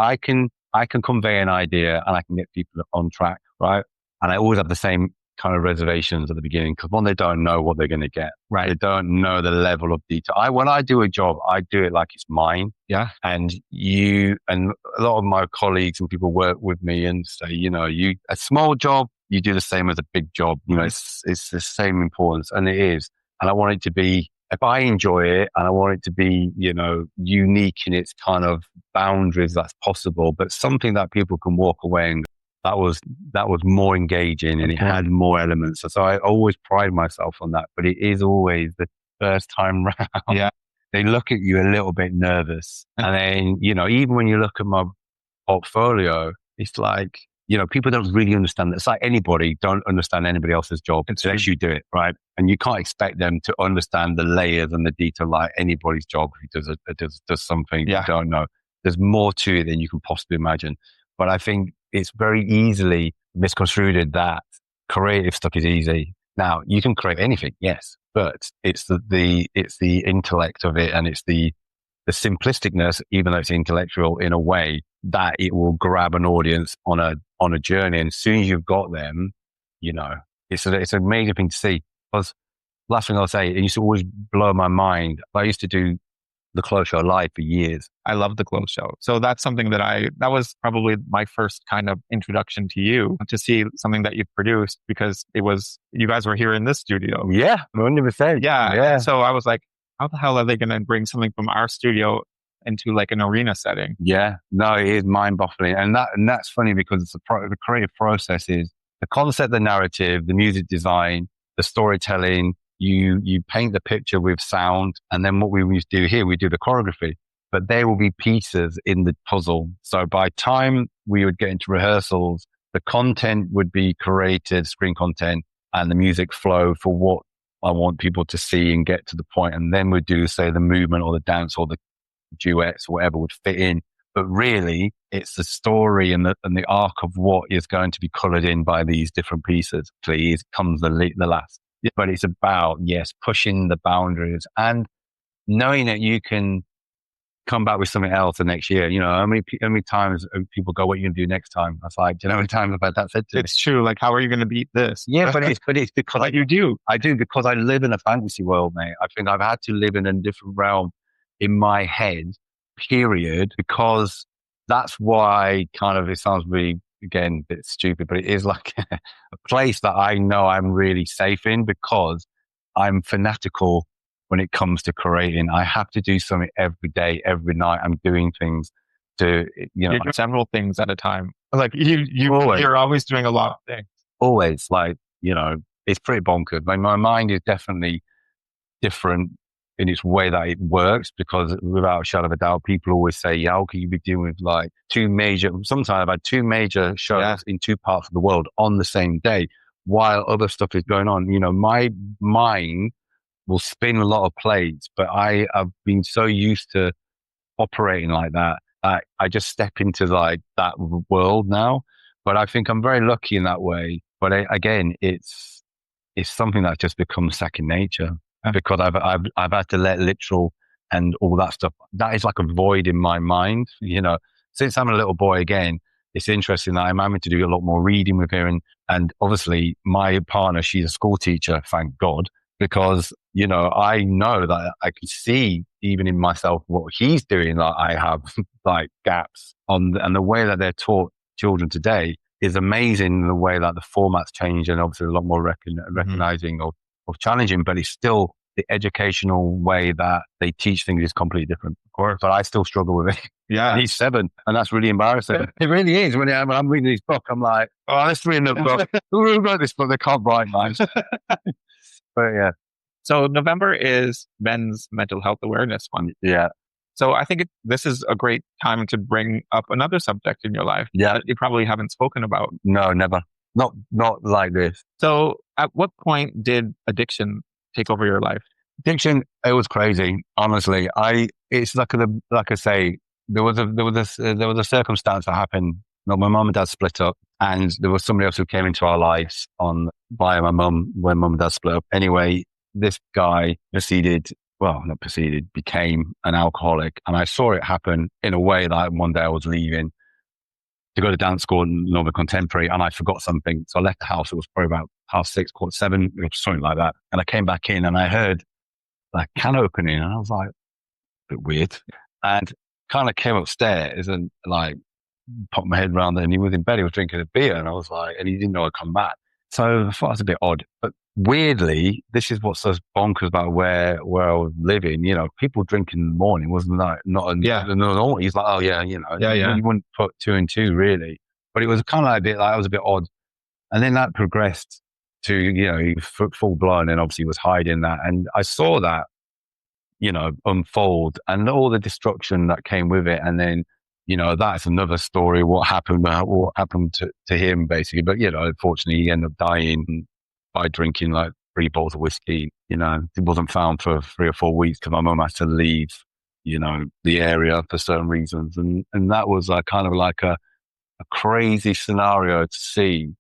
I can convey an idea and I can get people on track, right? And I always have the same kind of reservations at the beginning because one, they don't know what they're going to get. Right. They don't know the level of detail. When I do a job, I do it like it's mine. Yeah. And a lot of my colleagues and people work with me and say, a small job, you do the same as a big job. It's the same importance, and it is. And I want it to be, if I enjoy it, and I want it to be, unique in its kind of boundaries that's possible, but something that people can walk away and that was more engaging and it had more elements. So I always pride myself on that, but it is always the first time round. Yeah. They look at you a little bit nervous. And then, even when you look at my portfolio, it's like, people don't really understand that. It's like anybody don't understand anybody else's job unless you do it, right? And you can't expect them to understand the layers and the detail like anybody's job who does something you don't know. There's more to it than you can possibly imagine. But I think it's very easily misconstrued that creative stuff is easy. Now, you can create anything, yes, but it's the intellect of it and it's the simplisticness, even though it's intellectual in a way, that it will grab an audience on a journey. And as soon as you've got them, it's an amazing thing to see. Because last thing I'll say, it used to always blow my mind. I used to do the close show live for years. I love the close show. So that's something that was probably my first kind of introduction to you, to see something that you've produced, because you guys were here in this studio. Yeah, 100%. Yeah. So I was like, how the hell are they going to bring something from our studio into like an arena setting? Yeah, no, it is mind-boggling. And that's funny because it's the creative process is the concept, the narrative, the music design, the storytelling. You paint the picture with sound, and then what we do here, we do the choreography. But there will be pieces in the puzzle. So by time we would get into rehearsals, the content would be created, screen content, and the music flow for what I want people to see and get to the point. And then we'd do, say, the movement or the dance or the duets or whatever would fit in. But really, it's the story and the arc of what is going to be coloured in by these different pieces. Please comes the last. Yeah. But it's about, yes, pushing the boundaries and knowing that you can come back with something else the next year. You know, how many times people go, what are you going to do next time? I was like, do you know how many times I've had that said to me? It's true. Like, how are you going to beat this? Yeah, but it's because you do. I do, because I live in a fantasy world, mate. I think I've had to live in a different realm in my head, period, because that's why kind of, it sounds really, again, a bit stupid, but it is like a place that I know I'm really safe in because I'm fanatical when it comes to creating. I have to do something every day, every night. I'm doing things to, You're doing several things at a time. Like always, you're always doing a lot of things. Always, like, you know, it's pretty bonkers. Like, my mind is definitely different in its way that it works, because without a shadow of a doubt, people always say, how can you be dealing with like sometimes I've had two major shows in two parts of the world on the same day while other stuff is going on. You know, my mind will spin a lot of plates, but I have been so used to operating like that. I just step into like that world now, but I think I'm very lucky in that way. But again, it's something that's just become second nature because I've had to let literal and all that stuff. That is like a void in my mind. You know, since I'm a little boy again, it's interesting that I'm having to do a lot more reading with her, and obviously my partner, she's a school teacher, thank God, because, you know, I know that I can see even in myself what he's doing. Like, I have like gaps and the way that they're taught children today is amazing. The way that the format's changed, and obviously a lot more recognizing of challenging, but it's still the educational way that they teach things is completely different. Of course, but I still struggle with it. Yeah. And he's 7, and that's really embarrassing. It really is. When I'm reading this book, I'm like, oh, let's read another book. Who wrote this book? They can't write minds. But yeah. So November is Men's Mental Health Awareness Month. Yeah. So I think this is a great time to bring up another subject in your life that you probably haven't spoken about. No, never. Not like this. So at what point did addiction take over your life? Addiction, it was crazy. Honestly, it's like I say, there was a circumstance that happened. My mum and dad split up, and there was somebody else who came into our lives via my mum when mum and dad split up. Anyway, this guy became an alcoholic, and I saw it happen in a way that one day I was leaving to go to dance school in Northern Contemporary, and I forgot something. So I left the house. It was probably about 6:30, 7:15, something like that. And I came back in and I heard like can opening, and I was like, a bit weird. And kind of came upstairs and like popped my head around there, and he was in bed. He was drinking a beer, and I was like, and he didn't know I'd come back. So I thought it was a bit odd. But weirdly, this is what's so bonkers about where I was living. You know, people drink in the morning wasn't like not normal. He's like, oh yeah, you know, you wouldn't put 2 and 2 really. But it was kind of like a bit like, I was a bit odd. And then that progressed to, you know, full blown, and obviously was hiding that. And I saw that, you know, unfold and all the destruction that came with it. And then, you know, that's another story, what happened to him basically. But, you know, unfortunately he ended up dying by drinking like 3 bottles of whiskey. You know, it wasn't found for 3 or 4 weeks because my mum had to leave, you know, the area for certain reasons. And that was kind of like a crazy scenario to see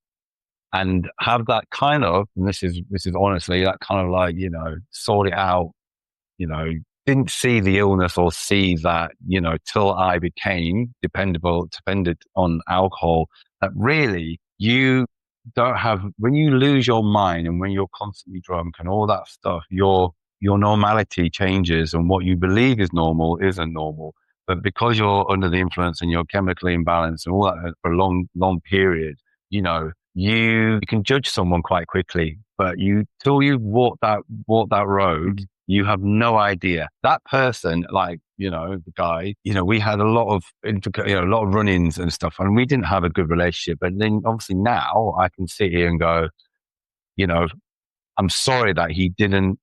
and have that kind of, and this is honestly that kind of like, you know, sort it out, you know, didn't see the illness or see that, you know, till I became dependent on alcohol, that really you don't have, when you lose your mind and when you're constantly drunk and all that stuff, you're your normality changes, and what you believe is normal isn't normal. But because you're under the influence and you're chemically imbalanced and all that for a long period, you can judge someone quite quickly. But till you've walked that road, you have no idea. That person, the guy, we had a lot of run-ins and stuff, and we didn't have a good relationship. But then obviously now I can sit here and go, I'm sorry that he didn't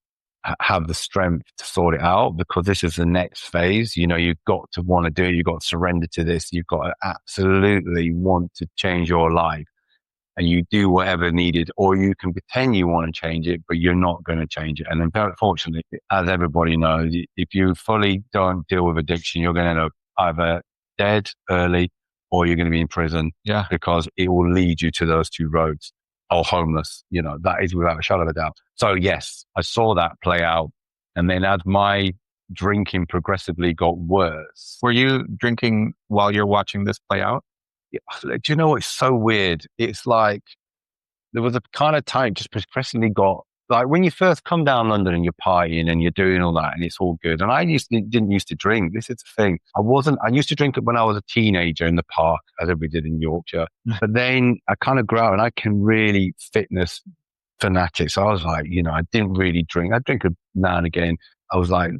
have the strength to sort it out, because this is the next phase. You've got to want to do it. You've got to surrender to this. You've got to absolutely want to change your life, and you do whatever needed, or you can pretend you want to change it, but you're not going to change it. And unfortunately, as everybody knows, if you fully don't deal with addiction, you're going to end up either dead early or you're going to be in prison. Yeah. Because it will lead you to those two roads, or homeless. That is without a shadow of a doubt. So yes, I saw that play out. And then as my drinking progressively got worse. Were you drinking while you're watching this play out? Do you know what's so weird? It's like there was a kind of time just progressively got, like when you first come down London and you're partying and you're doing all that and it's all good. And I didn't used to drink. This is the thing. I used to drink it when I was a teenager in the park, as we did in Yorkshire. But then I kind of grew up and I became really fitness fanatic. So I was like, I didn't really drink. I drink now and again. I was like,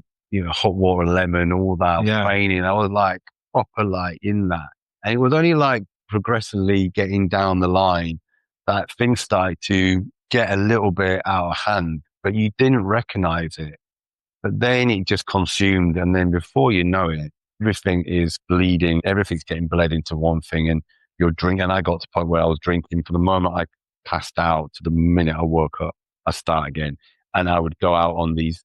hot water, lemon, all that, training. I was like proper like in that. And it was only like progressively getting down the line that things started to get a little bit out of hand, but you didn't recognize it. But then it just consumed. And then before you know it, everything is bleeding. Everything's getting bled into one thing. And you're drinking. And I got to the point where I was drinking from the moment I passed out to the minute I woke up, I start again. And I would go out on these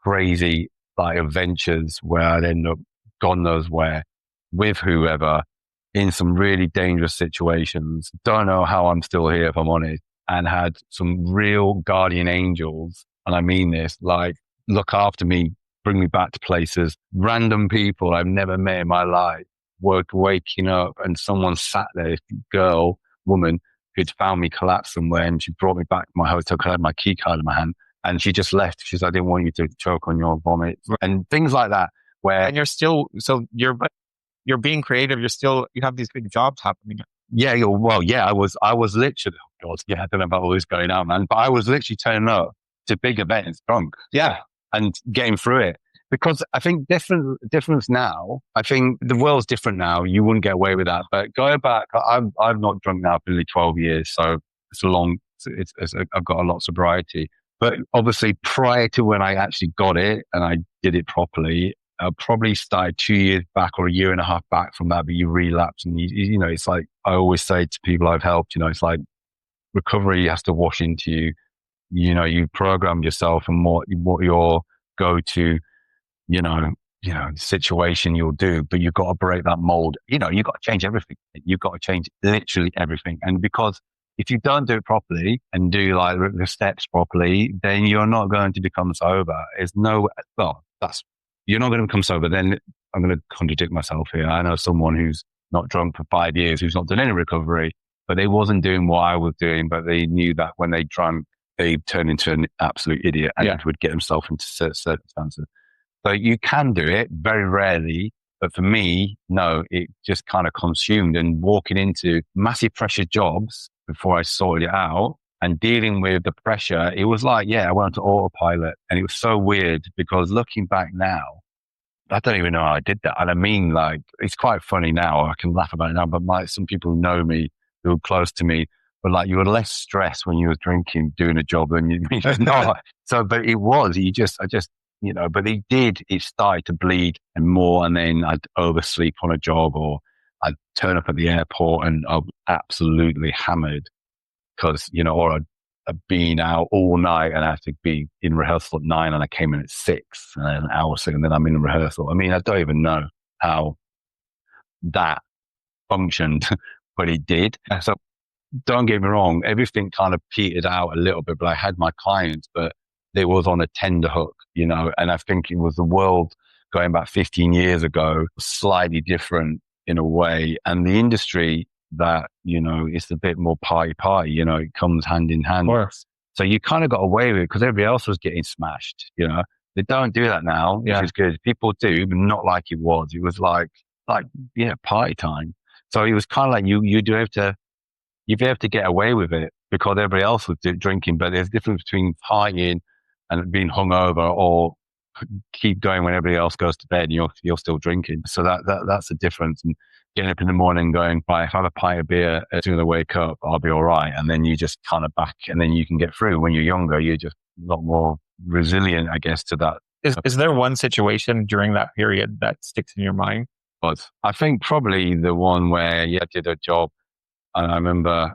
crazy like adventures where I'd end up God knows where with whoever in some really dangerous situations. Don't know how I'm still here, if I'm honest. And had some real guardian angels. And I mean this, like look after me, bring me back to places, random people I've never met in my life, waking up and someone sat there, woman who'd found me collapsed somewhere, and she brought me back to my hotel because I had my key card in my hand, and she just left. She said, I didn't want you to choke on your vomit and things like that. And you're being creative. You have these big jobs happening. Yeah, I was literally, oh God, I don't know about all this going on, man, but I was literally turning up to big events drunk. Yeah. And getting through it. Because I think difference now, I think the world's different now. You wouldn't get away with that. But going back, I've not drunk now for nearly 12 years. So I've got a lot of sobriety. But obviously prior to when I actually got it and I did it properly, I probably started 2 years back or a year and a half back from that, but you relapse. And it's like I always say to people I've helped, it's like recovery has to wash into you. You program yourself and what your go-to, situation you'll do, but you've got to break that mold. You've got to change everything. You've got to change literally everything. And because if you don't do it properly and do like the steps properly, then you're not going to become sober. You're not going to become sober. Then I'm going to contradict myself here. I know someone who's not drunk for 5 years, who's not done any recovery, but they wasn't doing what I was doing, but they knew that when they drank, they turned into an absolute idiot and would get himself into circumstances. So you can do it very rarely, but for me, no, it just kind of consumed, and walking into massive pressure jobs before I sorted it out and dealing with the pressure, it was like, I went to autopilot, and it was so weird because looking back now, I don't even know how I did that. And I mean, like, it's quite funny now. I can laugh about it now, but some people who know me, who are close to me, but like you were less stressed when you were drinking, doing a job than you not. So, but I just, but it started to bleed and more. And then I'd oversleep on a job, or I'd turn up at the airport and I'm absolutely hammered because, or I'd been out all night and I had to be in rehearsal at 9 and I came in at 6 and then an hour 6 and then I'm in rehearsal. I mean, I don't even know how that functioned, but it did. So, don't get me wrong, everything kind of petered out a little bit, but I had my clients, but they was on a tender hook, and I think it was the world going back 15 years ago, slightly different in a way. And the industry that, it's a bit more party, it comes hand in hand. So you kind of got away with it because everybody else was getting smashed, you know. They don't do that now, which is good. People do, but not like it was. It was like, yeah, party time. So it was kind of like you'd be able to get away with it because everybody else was drinking. But there's a difference between partying and being hungover or keep going when everybody else goes to bed and you're still drinking. So that's the difference. And getting up in the morning going, right, if I have a pint of beer as soon as I wake up, I'll be all right. And then you just kind of back and then you can get through. When you're younger, you're just a lot more resilient, I guess, to that. Is there one situation during that period that sticks in your mind? But I think probably the one where I did a job and I remember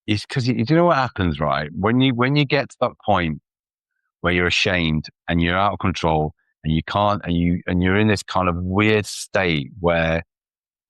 it's because you know what happens, right? When you get to that point where you're ashamed and you're out of control and you can't and you're in this kind of weird state where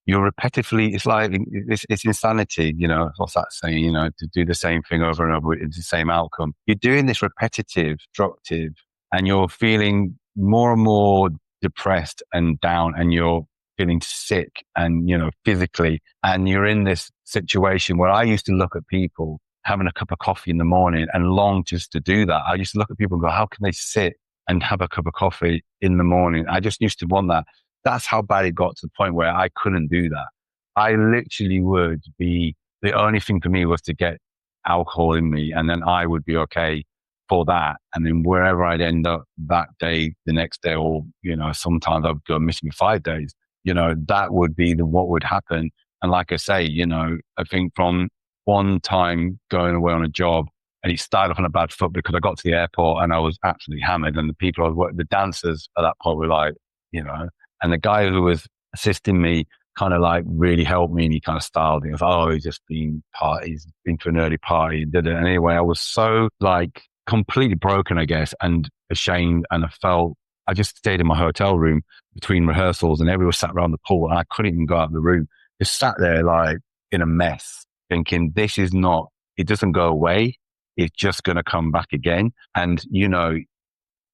you're repetitively, it's like it's insanity, you know, what's that saying, you know, to do the same thing over and over, it's the same outcome. You're doing this repetitive, destructive, and you're feeling more and more depressed and down and you're feeling sick and, you know, physically. And you're in this situation where I used to look at people having a cup of coffee in the morning and long just to do that. I used to look at people and go, how can they sit and have a cup of coffee in the morning? I just used to want that. That's how bad it got to the point where I couldn't do that. I literally would be, the only thing for me was to get alcohol in me and then I would be okay for that. And then wherever I'd end up that day, the next day, or, you know, sometimes I'd go missing 5 days, you know, that would be what would happen. And like I say, you know, I think from one time going away on a job and it started off on a bad foot because I got to the airport and I was absolutely hammered and the people I was working, the dancers at that point were like, you know, and the guy who was assisting me kind of like really helped me and he kind of styled it. He was like, oh, he's just been to an early party and did it. And anyway, I was so like completely broken, I guess, and ashamed. And I just stayed in my hotel room between rehearsals and everyone sat around the pool and I couldn't even go out of the room. Just sat there like in a mess thinking it doesn't go away. It's just going to come back again. And, you know,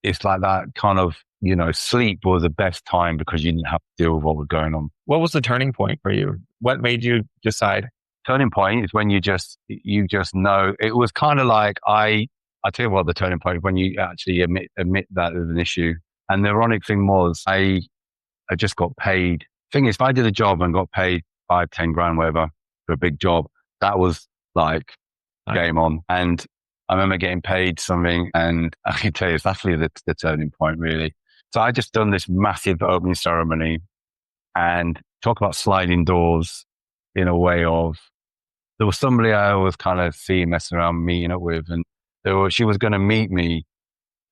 it's like that kind of, you know, sleep was the best time because you didn't have to deal with what was going on. What was the turning point for you? What made you decide? Turning point is when you just know. It was kind of like I tell you what, the turning point is when you actually admit that there's an issue. And the ironic thing was I just got paid. Thing is, if I did a job and got paid 5, 10 grand, whatever, for a big job, that was like game on. And I remember getting paid something, and I can tell you, it's actually the turning point, really. So I just done this massive opening ceremony and talk about sliding doors in a way of, there was somebody I was kind of seeing messing around meeting up with, and she was going to meet me.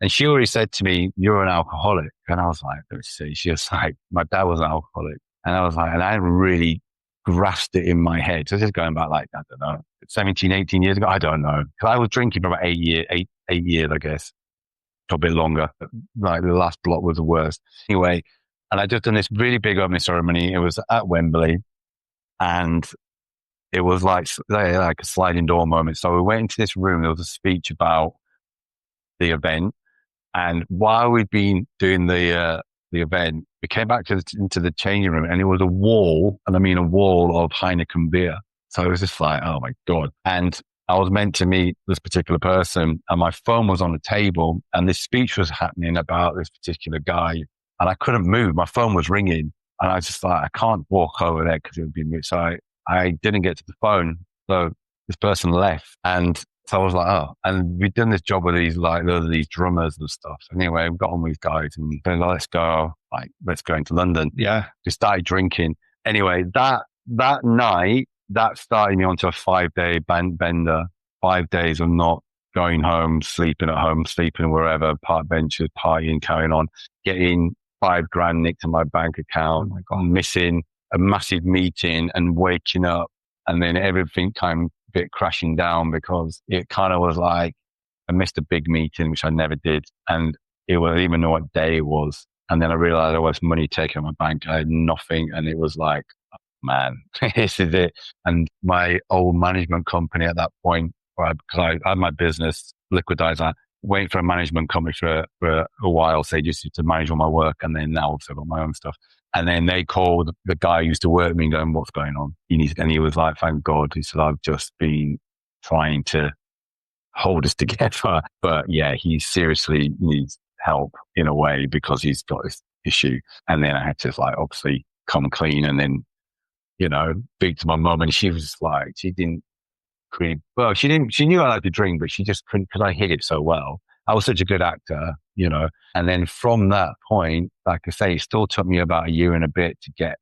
And she already said to me, you're an alcoholic. And I was like, let's see. She was like, my dad was an alcoholic. And I was like, and I hadn't really grasped it in my head. So this is going back like, I don't know, 17, 18 years ago. I don't know. Because I was drinking for about 8 years, I guess. A bit longer. Like the last block was the worst. Anyway, and I just done this really big opening ceremony. It was at Wembley and it was like a sliding door moment. So we went into this room. There was a speech about the event. And while we'd been doing the event, we came back into the changing room and it was a wall, and I mean a wall of Heineken beer. So it was just like, oh my God. And I was meant to meet this particular person and my phone was on the table and this speech was happening about this particular guy and I couldn't move. My phone was ringing and I was just like, I can't walk over there because it would be me. So I didn't get to the phone. So this person left and so I was like, oh, and we'd done this job with these drummers and stuff. Anyway, we got on with these guys and they're like, let's go into London. Yeah. We started drinking. Anyway, that night, that started me onto a 5-day bender, 5 days of not going home, sleeping at home, sleeping wherever, park benches, partying, carrying on, getting 5 grand nicked in my bank account, oh my God, missing a massive meeting and waking up and then everything kind of bit crashing down because it kind of was like I missed a big meeting, which I never did. And I didn't even know what day it was. And then I realized there was money taken out of my bank. I had nothing. And it was like, oh, man, this is it. And my old management company at that point, because I had my business, liquidized that, waiting for a management company for a while, say just to manage all my work. And then now I've got my own stuff. And then they called the guy who used to work with me going, what's going on? And he was like, thank God. He said, I've just been trying to hold us together. But yeah, he seriously needs help in a way because he's got this issue. And then I had to like obviously come clean and then, speak to my mum, and she was like, she didn't really, well, she knew I liked to drink, but she just couldn't, because I hid it so well. I was such a good actor, and then from that point, like I say, it still took me about a year and a bit to get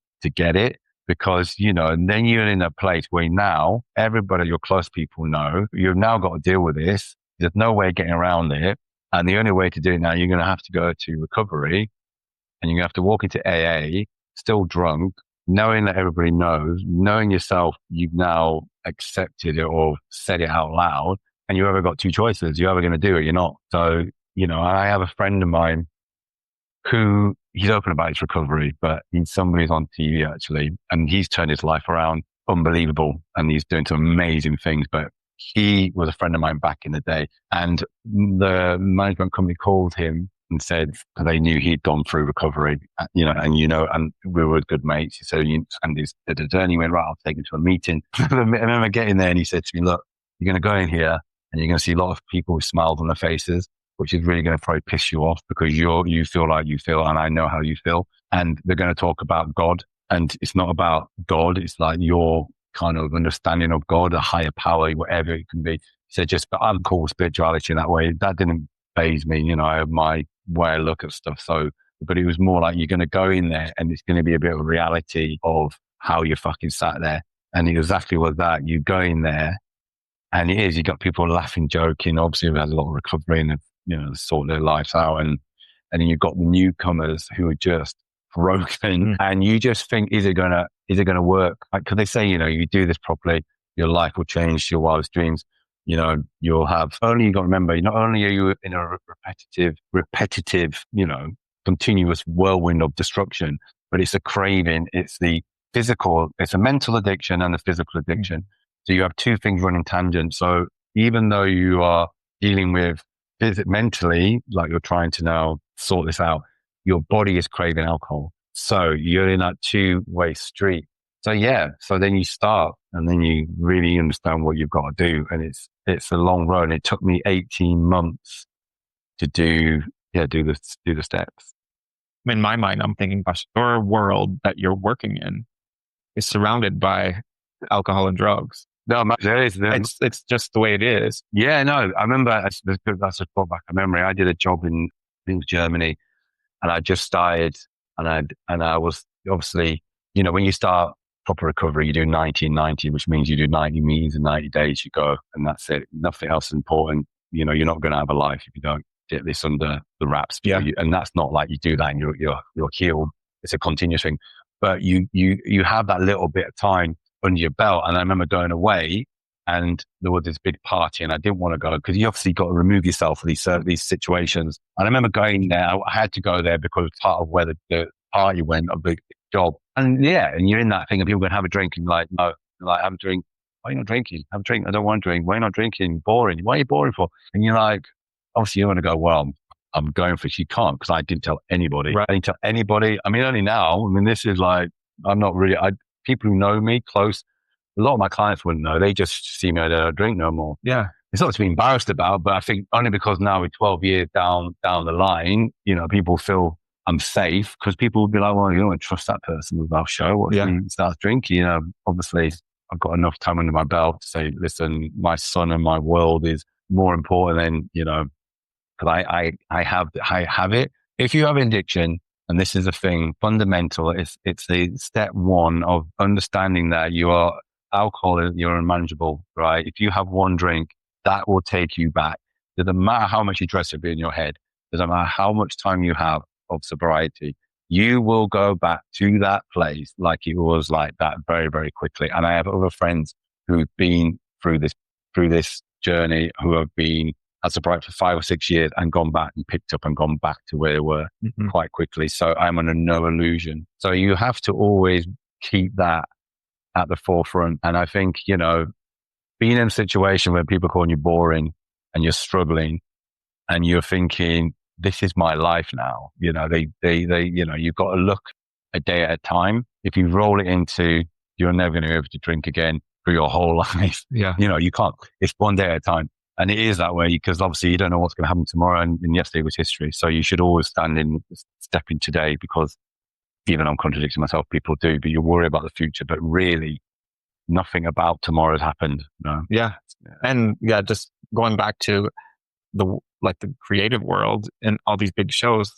it, because, and then you're in a place where now everybody, your close people know you've now got to deal with this. There's no way of getting around it. And the only way to do it now, you're going to have to go to recovery, and you're going to have to walk into AA, still drunk, knowing that everybody knows, knowing yourself, you've now accepted it or said it out loud, and you ever got two choices. You're either going to do it, you're not. So, I have a friend of mine who, he's open about his recovery, but he's somebody who's on TV actually, and he's turned his life around unbelievable, and he's doing some amazing things. But he was a friend of mine back in the day, and the management company called him and said, because they knew he'd gone through recovery, and we were good mates. He said, and he went, right, I'll take him to a meeting. I remember getting there, and he said to me, look, you're going to go in here and you're going to see a lot of people with smiles on their faces, which is really going to probably piss you off, because you feel like you feel, and I know how you feel. And they're going to talk about God, and it's not about God. It's like your kind of understanding of God, a higher power, whatever it can be. He said, but I'm cool with spirituality in that way. That didn't faze me. I have my way I look at stuff. So, but it was more like, you're going to go in there and it's going to be a bit of a reality of how you fucking sat there. And it exactly was that. You go in there, and it is, you got people laughing, joking. Obviously, we've had a lot of recovery and, sort their lives out. And then you've got the newcomers who are just broken. And you just think, is it going to work? Like, cause they say, you do this properly, your life will change, your wildest dreams. You'll have, only you got to remember, not only are you in a repetitive, continuous whirlwind of destruction, but it's a craving. It's the physical, it's a mental addiction and a physical addiction. So you have two things running tangent. So even though you are dealing with mentally, like you're trying to now sort this out, your body is craving alcohol. So you're in that two-way street. So yeah, so then you start, and then you really understand what you've got to do. And it's a long road. It took me 18 months to do the steps. In my mind, I'm thinking, gosh, your world that you're working in is surrounded by alcohol and drugs. No, there is. It's just the way it is. Yeah, no, I remember, that's a brought back a memory. I did a job in Germany, and I just started, and I was obviously, when you start proper recovery, you do 90-90, which means you do 90 meetings in 90 days, you go, and that's it. Nothing else is important. You're not going to have a life if you don't get this under the wraps. Yeah. And that's not like you do that and you're healed. It's a continuous thing. But you have that little bit of time under your belt. And I remember going away, and there was this big party, and I didn't want to go, because you obviously got to remove yourself from these situations. And I remember going there. I had to go there because part of where the party went, a big job. And yeah, and you're in that thing, and people going to have a drink, and like, no, like, have a drink. Why are you not drinking? Have a drink. I don't want to drink. Why are you not drinking? Boring. Why are you boring for? And you're like, obviously you want to go, well, I'm going for it. You can't, because I didn't tell anybody. Right. I didn't tell anybody. I mean, only now. I mean, this is like, I'm not really, people who know me close, a lot of my clients wouldn't know. They just see me, I don't drink no more. Yeah. It's not to be embarrassed about, but I think only because now we're 12 years down the line, people feel I'm safe, because people would be like, well, you don't trust that person with our show. What if he starts drinking? Obviously I've got enough time under my belt to say, listen, my son and my world is more important than, because I have it. If you have addiction, and this is a thing fundamental, it's the step one of understanding that you are alcohol, you're unmanageable, right? If you have one drink, that will take you back. Doesn't matter how much you dress it in your head. Doesn't matter how much time you have of sobriety. You will go back to that place like it was like that very, very quickly. And I have other friends who've been through this journey, who have been as sobriety for 5 or 6 years and gone back and picked up and gone back to where they were quite quickly. So I'm under no illusion. So you have to always keep that at the forefront. And I think, being in a situation where people are calling you boring and you're struggling and you're thinking, this is my life now. You've got to look a day at a time. If you roll it into, you're never going to be able to drink again for your whole life. Yeah. You can't, it's one day at a time. And it is that way because obviously you don't know what's going to happen tomorrow, and yesterday was history. So you should always step in today, because even I'm contradicting myself, people do, but you worry about the future, but really nothing about tomorrow's happened. No. Yeah. And yeah, just going back to the creative world and all these big shows,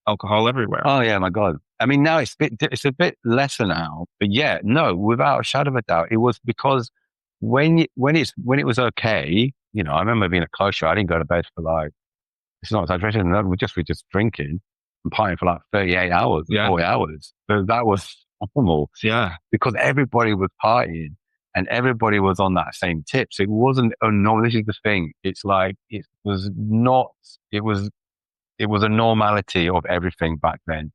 alcohol everywhere. Oh yeah, my God. I mean, now it's a bit lesser now, but yeah, no, without a shadow of a doubt, it was because when it was okay, I remember being a close show. I didn't go to bed for like, it's not exaggeration. No, we're just drinking and partying for like 38 hours, 40 hours. So that was normal. Yeah. Because everybody was partying and everybody was on that same tip. So it wasn't, oh no, this is the thing. It's like, it was a normality of everything back then,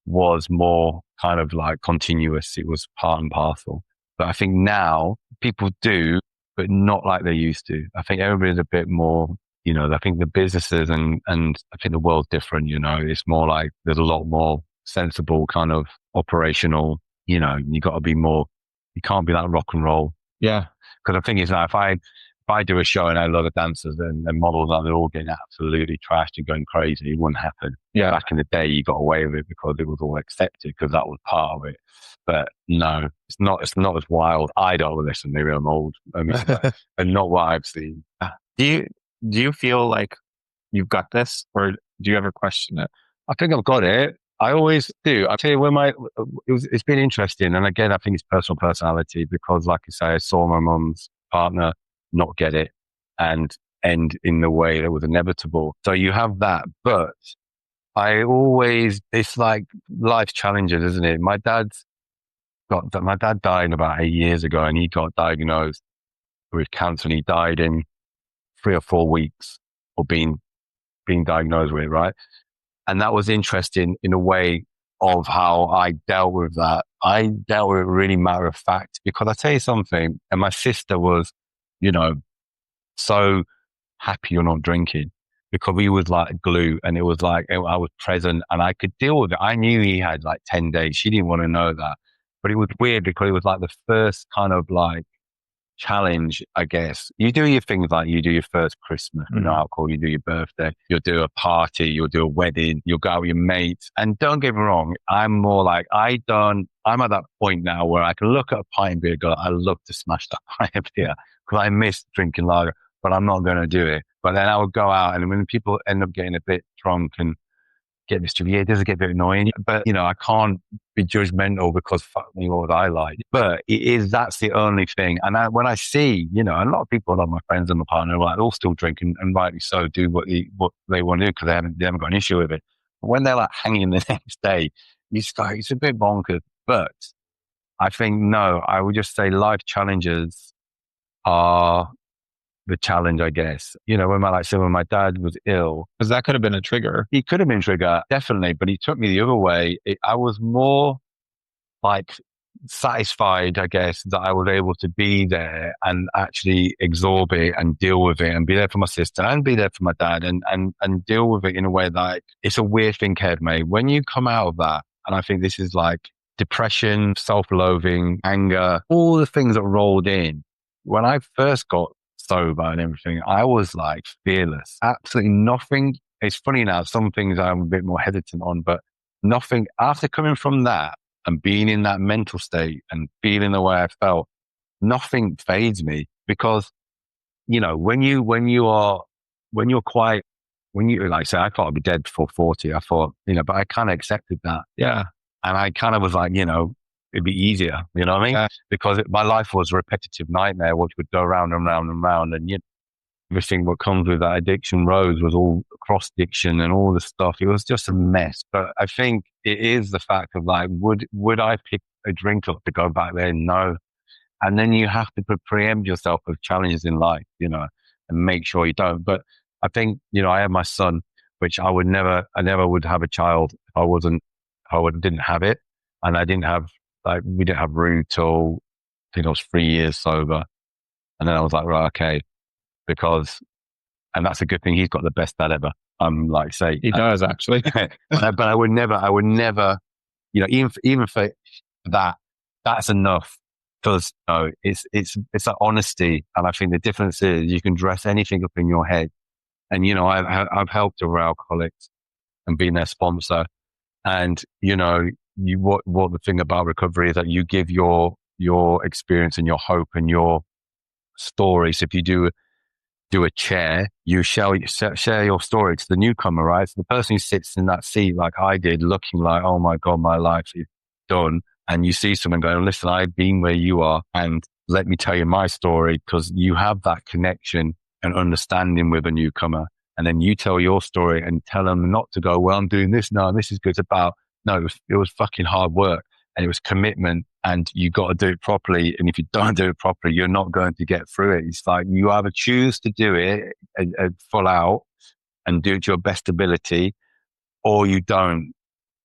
was more kind of like continuous. It was part and parcel. But I think now people do, but not like they used to. I think everybody's a bit more, I think the businesses and I think the world's different, it's more like there's a lot more sensible kind of operational, you got to be more, you can't be that rock and roll. Yeah. Because the thing is now, if I do a show and I had a lot of dancers and models and they're all getting absolutely trashed and going crazy, it wouldn't happen. Yeah. Back in the day, you got away with it because it was all accepted, because that was part of it. But no, it's not as wild. I don't listen. Maybe I'm old. I mean, and not what I've seen. Do you feel like you've got this, or do you ever question it? I think I've got it. I always do. I tell you, it's been interesting. And again, I think it's personal personality, because like I say, I saw my mum's partner not get it and end in the way that was inevitable. So you have that, but it's like life challenges, isn't it? My dad died about 8 years ago, and he got diagnosed with cancer, and he died in 3 or 4 weeks of being diagnosed with, right? And that was interesting in a way of how I dealt with that. I dealt with it really matter of fact, because I tell you something, and my sister was, so happy you're not drinking, because we was like glue, and it was like, I was present and I could deal with it. I knew he had like 10 days. She didn't want to know that, but it was weird because it was like the first kind of like challenge, I guess. You do your things, like you do your first Christmas with alcohol, you do your birthday, you'll do a party, you'll do a wedding, you'll go out with your mates. And don't get me wrong, I'm more like, I'm at that point now where I can look at a pint of beer and go, I love to smash that pint of beer, because I miss drinking lager, but I'm not going to do it. But then I would go out, and when people end up getting a bit drunk and get mischievous, it does get a bit annoying, but I can't be judgmental, because fuck me, what would I like? But that's the only thing. And when I see, a lot of people, a lot of my friends and my partner, like, they're all still drinking, and rightly so, do what they want to do, because they haven't got an issue with it. But when they're like hanging the next day, it's a bit bonkers. But I think, no, I would just say life challenges are the challenge, I guess. When my dad was ill, because that could have been a trigger. He could have been a trigger, definitely, but he took me the other way. I was more like satisfied, I guess, that I was able to be there and actually absorb it and deal with it, and be there for my sister and be there for my dad, and deal with it in a way that, it's a weird thing, Kev, mate. When you come out of that, and I think this is like depression, self-loathing, anger, all the things that rolled in. When I first got sober and everything, I was like fearless. Absolutely nothing. It's funny now, some things I'm a bit more hesitant on, but nothing after coming from that and being in that mental state and feeling the way I felt, nothing fazed me, because, when you're like, say, I thought I'd be dead before 40. I thought, but I kind of accepted that. Yeah. And I kind of was like, it'd be easier, you know what I mean? Yeah. Because my life was a repetitive nightmare, which would go round and round and round. And everything what comes with that addiction road was all cross addiction and all the stuff. It was just a mess. But I think it is the fact of like, would I pick a drink up to go back there? No. And then you have to preempt yourself with challenges in life, and make sure you don't. But I think, I have my son, which I never would have a child if I didn't have it. And I didn't have, we didn't have Rue till I think I was 3 years sober. And then I was like, right, okay. And that's a good thing. He's got the best dad ever. He does, actually. but I would never, even for that, that's enough Because it's that honesty. And I think the difference is you can dress anything up in your head. And, I've helped other alcoholics and been their sponsor. And, what the thing about recovery is that you give your experience and your hope and your stories. If you do a chair, you share your story to the newcomer, right? So the person who sits in that seat, like I did, looking like, oh my God, my life is done. And you see someone going, listen, I've been where you are, and let me tell you my story, because you have that connection and understanding with a newcomer. And then you tell your story and tell them not to go, well, I'm doing this now. This is good. It's about, no, it was fucking hard work, and it was commitment, and you got to do it properly. And if you don't do it properly, you're not going to get through it. It's like you either choose to do it and full out and do it to your best ability, or you don't.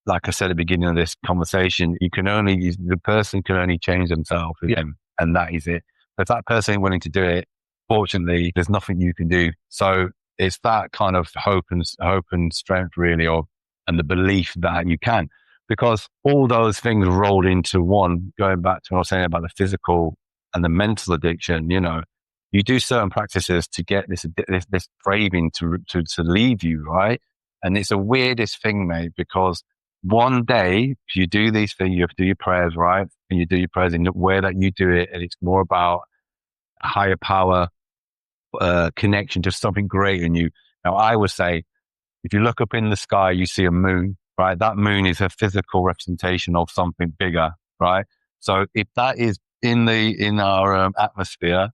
Like I said at the beginning of this conversation, the person can only change themselves, and that is it. If that person ain't willing to do it, fortunately, there's nothing you can do. So it's that kind of hope and strength, really, and the belief that you can, because all those things rolled into one. Going back to what I was saying about the physical and the mental addiction, you do certain practices to get this craving to leave you, right? And it's the weirdest thing, mate, because one day, if you do these things, you have to do your prayers, right? And you do your prayers in the way that you do it. And it's more about a higher power, connection to something great in you. Now, I would say, if you look up in the sky, you see a moon, right? That moon is a physical representation of something bigger, right? So if that is in our atmosphere,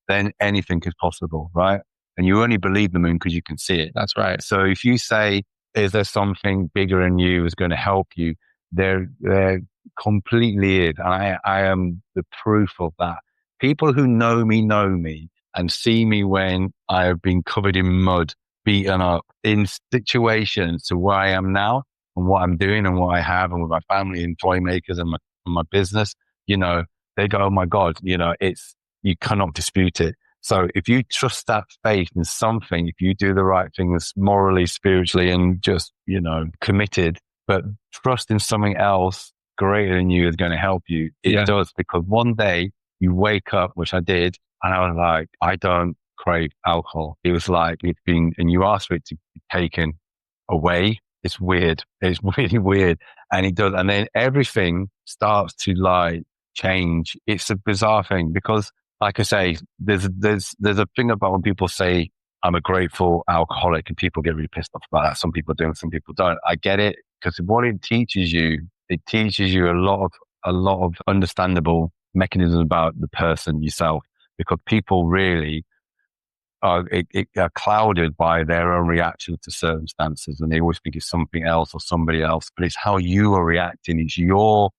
then anything is possible, right? And you only believe the moon because you can see it. That's right. So if you say, is there something bigger in you is going to help you? There completely is. And I am the proof of that. People who know me and see me when I have been covered in mud, beaten up in situations to where I am now and what I'm doing and what I have and with my family and toy makers and my business, they go, oh my God, you cannot dispute it. So if you trust that faith in something, if you do the right things morally, spiritually, and just, committed, but trust in something else greater than you is going to help you. It does, because one day you wake up, which I did, and I was like, I don't crave alcohol. It was like and you ask for it to be taken away. It's weird. It's really weird. And it does. And then everything starts to change. It's a bizarre thing because, like I say, there's a thing about when people say I'm a grateful alcoholic, and people get really pissed off about that. Some people do, some people don't. I get it, because what it teaches you a lot of understandable mechanisms about the person yourself, because people really are clouded by their own reaction to circumstances, and they always think it's something else or somebody else, but it's how you are reacting. It's your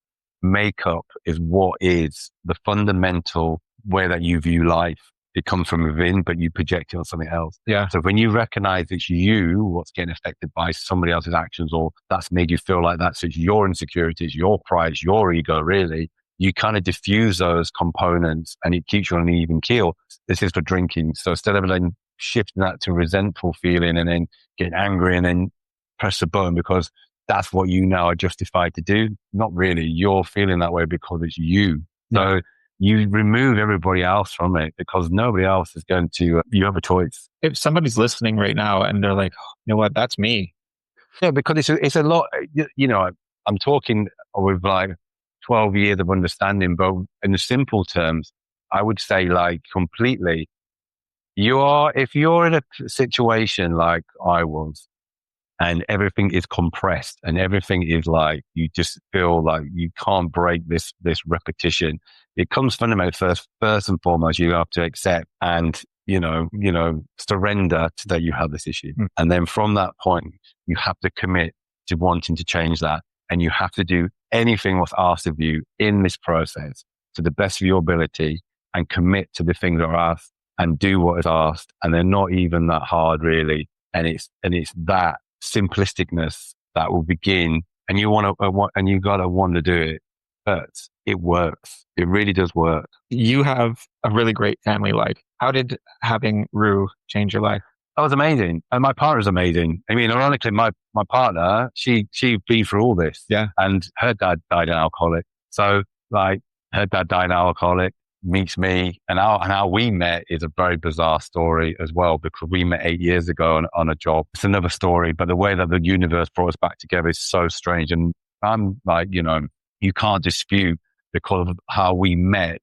makeup is what is the fundamental way that you view life. It comes from within, but you project it on something else. Yeah. So when you recognize it's you, what's getting affected by somebody else's actions, or that's made you feel like that, so it's your insecurities, your pride, your ego, really, you kind of diffuse those components and it keeps you on an even keel. This is for drinking. So instead of then shifting that to resentful feeling and then getting angry and then press the button because that's what you now are justified to do, not really. You're feeling that way because it's you. So you remove everybody else from it, because nobody else is going to, you have a choice. If somebody's listening right now and they're like, oh, you know what, that's me. Yeah, because it's a lot, I'm talking with 12 years of understanding, but in the simple terms, I would say completely, if you're in a situation like I was, and everything is compressed and everything is you just feel like you can't break this repetition. It comes fundamentally first and foremost, you have to accept and, surrender to that you have this issue. Mm. And then from that point, you have to commit to wanting to change that. And you have to do anything what's asked of you in this process to the best of your ability and commit to the things that are asked and do what is asked. And they're not even that hard, really. And it's that simplisticness that will begin, and you gotta want to do it, but it works. It really does work. You have a really great family life. How did having Rue change your life? That was amazing. And my partner's amazing. I mean, ironically, my partner, she been through all this. Yeah. And her dad died an alcoholic. So her dad died an alcoholic, meets me, and how we met is a very bizarre story as well, because we met 8 years ago on a job. It's another story, but the way that the universe brought us back together is so strange. And I'm like, you can't dispute, because of how we met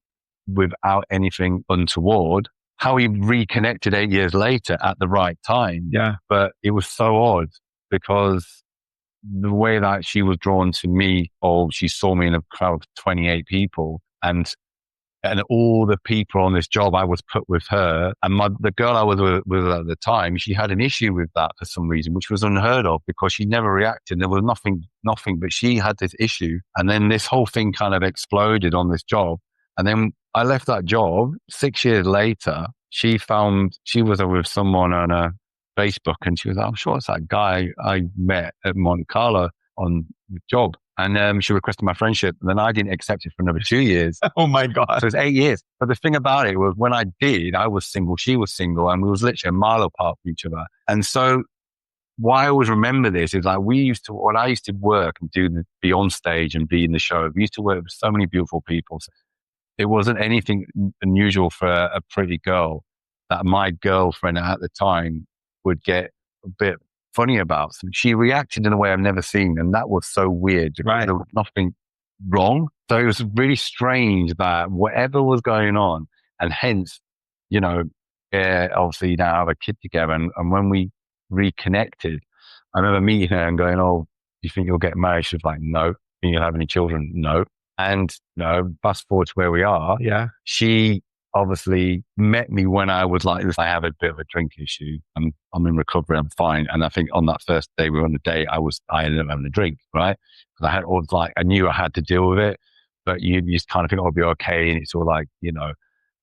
without anything untoward, how we reconnected 8 years later at the right time. Yeah. But it was so odd, because the way that she was drawn to me, or she saw me in a crowd of 28 people, and all the people on this job, I was put with her. And the girl I was with at the time, she had an issue with that for some reason, which was unheard of, because she never reacted. There was nothing, but she had this issue. And then this whole thing kind of exploded on this job. And then I left that job. 6 years later, she was with someone on a Facebook, and she was like, I'm sure it's that guy I met at Monte Carlo on the job. And she requested my friendship, and then I didn't accept it for another 2 years. Oh my God. So it's 8 years. But the thing about it was, when I did, I was single, she was single, and we was literally a mile apart from each other. And so why I always remember this is, like, when I used to work and be on stage and be in the show, we used to work with so many beautiful people. So it wasn't anything unusual for a pretty girl that my girlfriend at the time would get a bit funny about. So she reacted in a way I've never seen, and that was so weird. Right. There was nothing wrong. So it was really strange that whatever was going on, and hence, obviously now have a kid together. And when we reconnected, I remember meeting her and going, "Oh, do you think you'll get married?" She was like, "No." "Do you think you'll have any children?" "No." And fast forward to where we are. Yeah. She obviously met me when I was like, I have a bit of a drink issue. I'm in recovery. I'm fine. And I think on that first day we were on a date, I ended up having a drink, right? Because I knew I had to deal with it, but you just kind of think, I'll be okay. And it's all like,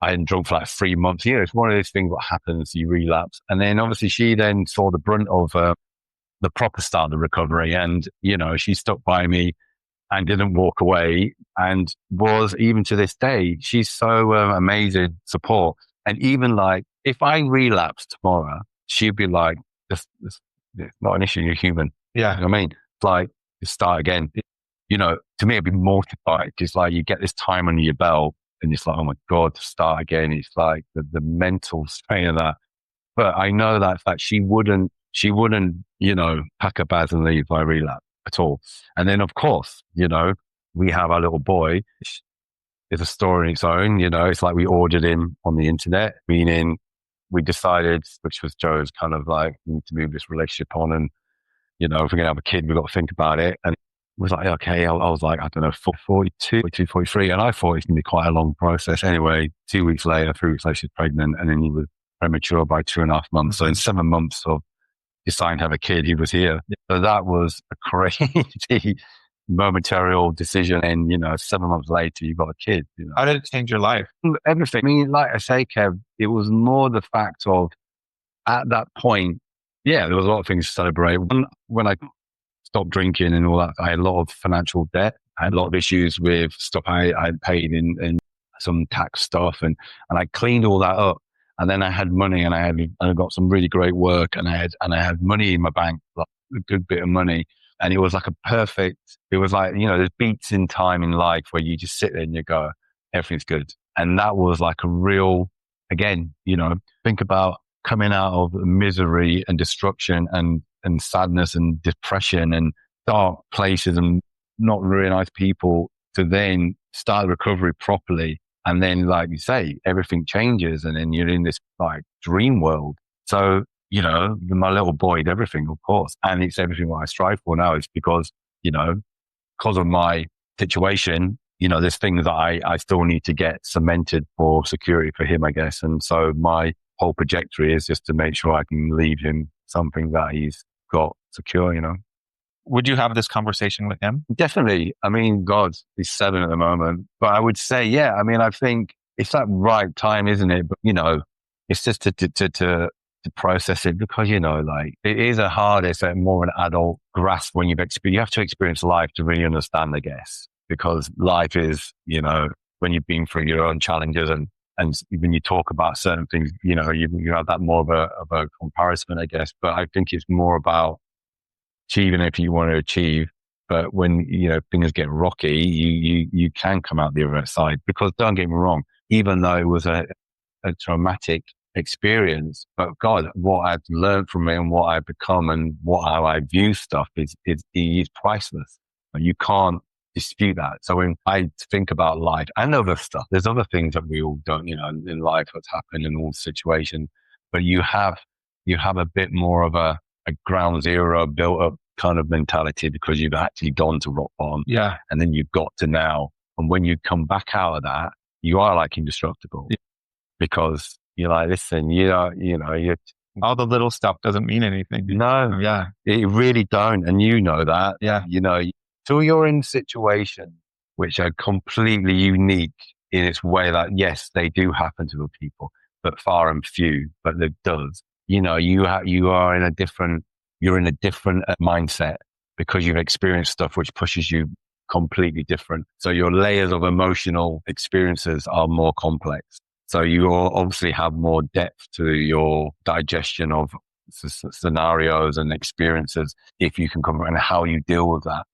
I hadn't drunk for like 3 months. It's one of those things that happens, you relapse. And then obviously she then saw the brunt of the proper start of the recovery. And, she stuck by me and didn't walk away, and was, even to this day, she's so amazing support. And even like, if I relapsed tomorrow, she'd be like, this it's not an issue, you're human. Yeah. You know what I mean? It's like, just start again. To me, it'd be mortified. It's like, you get this time under your belt, and it's like, oh my God, to start again. It's like the mental strain of that. But I know that fact, she wouldn't, pack her bags and leave by relapse at all. And then, of course, we have our little boy. It's a story in its own. It's like we ordered him on the internet, meaning we decided, which was Joe's kind of like, we need to move this relationship on, and if we're going to have a kid, we've got to think about it. And it was like, okay, I was like, I don't know, 42, 43, and I thought it's going to be quite a long process. Anyway, 2 weeks later, 3 weeks later, she's pregnant, and then he was premature by 2.5 months. So in 7 months of deciding to have a kid, he was here. So that was a crazy momentary decision. And, 7 months later, you got a kid. How did it change your life? Everything. I mean, like I say, Kev, it was more the fact of, at that point, there was a lot of things to celebrate. When I stopped drinking and all that, I had a lot of financial debt. I had a lot of issues with stuff I had paid in some tax stuff, and I cleaned all that up. And then I had money, and I got some really great work, and I had money in my bank, like a good bit of money. And it was like it was like, there's beats in time in life where you just sit there and you go, everything's good. And that was like a real, again, think about coming out of misery and destruction and sadness and depression and dark places and not really nice people, to then start recovery properly. And then, like you say, everything changes, and then you're in this like dream world. So, my little boy, everything, of course. And it's everything what I strive for now. Is because, because of my situation, there's things that I still need to get cemented for security for him, I guess. And so my whole trajectory is just to make sure I can leave him something that he's got secure, Would you have this conversation with him? Definitely. I mean, God, he's 7 at the moment. But I would say, yeah, I mean, I think it's that right time, isn't it? But, it's just to process it, because, like, it is a hard, it's a more an adult grasp when you have to experience life to really understand, I guess, because life is, when you've been through your own challenges, and when you talk about certain things, you have that more of a comparison, I guess. But I think it's more about achieving if you want to achieve, But when, things get rocky, you can come out the other side, because don't get me wrong, even though it was a traumatic experience, but God, what I've learned from it and what I've become and how I view stuff is priceless. You can't dispute that. So when I think about life and other stuff, there's other things that we all don't, in life that's happened in all situations, but you have a bit more of a ground zero built up kind of mentality, because you've actually gone to rock bottom. Yeah. And then you've got to now. And when you come back out of that, you are like indestructible. Yeah. Because you're like, listen, you all the little stuff doesn't mean anything. No. Yeah. It really don't. And you know that. Yeah. Till you're in situations which are completely unique in its way, that yes, they do happen to other people, but far and few, but it does. You are in a different, mindset, because you've experienced stuff which pushes you completely different. So your layers of emotional experiences are more complex. So you obviously have more depth to your digestion of scenarios and experiences, if you can come, and how you deal with that.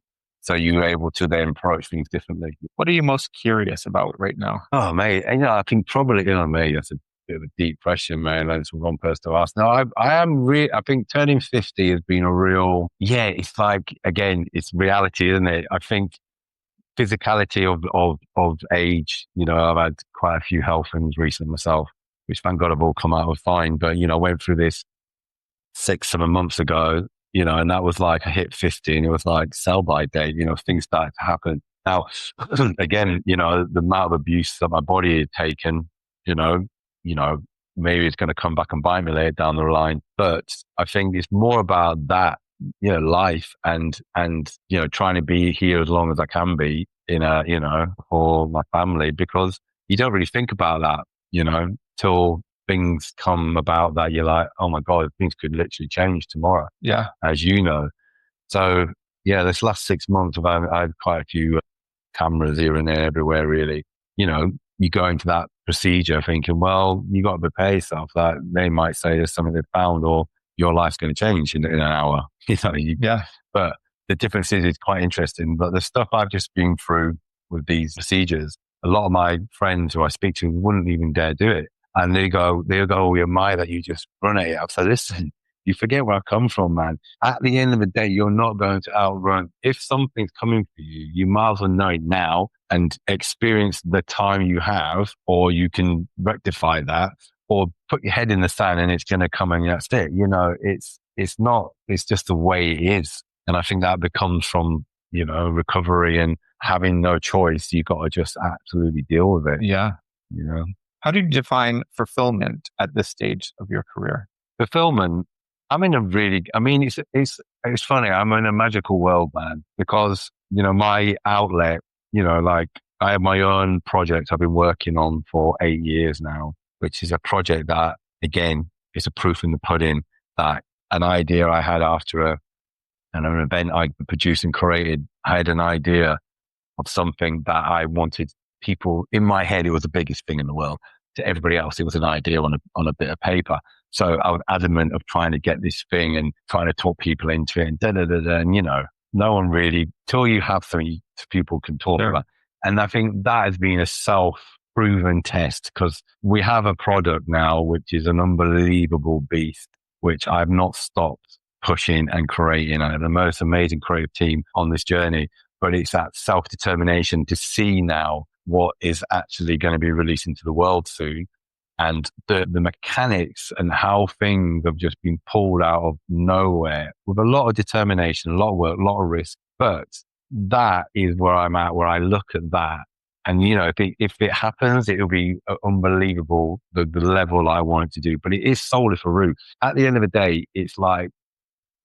So you're able to then approach things differently. What are you most curious about right now? Oh, mate, I think probably, mate, that's a bit of a deep question, man. That's the wrong person to ask. No, I am I think turning 50 has been a real, it's like, again, it's reality, isn't it? I think physicality of age, I've had quite a few health things recently myself, which thank God have all come out fine. But, I went through this 6-7 months ago, and that was like I hit 50 and it was like sell by date, things started to happen. Now, again, the amount of abuse that my body had taken, maybe it's going to come back and bite me later down the line. But I think it's more about that, life and, trying to be here as long as I can be for my family, because you don't really think about that, till things come about that you're like, oh my God, things could literally change tomorrow. Yeah. As you know. So this last 6 months, I had quite a few cameras here and there everywhere, really. You go into that procedure thinking, well, you got to prepare yourself that they might say there's something they found, or your life's going to change in an hour. Yeah. But the difference is, it's quite interesting. But the stuff I've just been through with these procedures, a lot of my friends who I speak to wouldn't even dare do it. And they'll go, we admire that you just run at it. I've said, listen, you forget where I come from, man. At the end of the day, you're not going to outrun. If something's coming for you, you might as well know it now and experience the time you have, or you can rectify that, or put your head in the sand and it's going to come and that's it. It's just the way it is. And I think that becomes from, recovery and having no choice. You got to just absolutely deal with it. Yeah. How do you define fulfillment at this stage of your career? Fulfillment, it's funny. I'm in a magical world, man, because, my outlet, like I have my own project I've been working on for 8 years now, which is a project that, again, is a proof in the pudding, that an idea I had after an event I produced and created. I had an idea of something that I wanted people in my head. It was the biggest thing in the world. To everybody else, it was an idea on a bit of paper. So I was adamant of trying to get this thing and trying to talk people into it, and and no one really, till you have something people can talk about. And I think that has been a self-proven test, because we have a product now which is an unbelievable beast, which I've not stopped pushing and creating. I have the most amazing creative team on this journey, but it's that self-determination to see now what is actually going to be released into the world soon. And the mechanics and how things have just been pulled out of nowhere with a lot of determination, a lot of work, a lot of risk. But that is where I'm at, where I look at that. And, if it happens, it'll be unbelievable, the level I want it to do. But it is solely for Roo. At the end of the day, it's like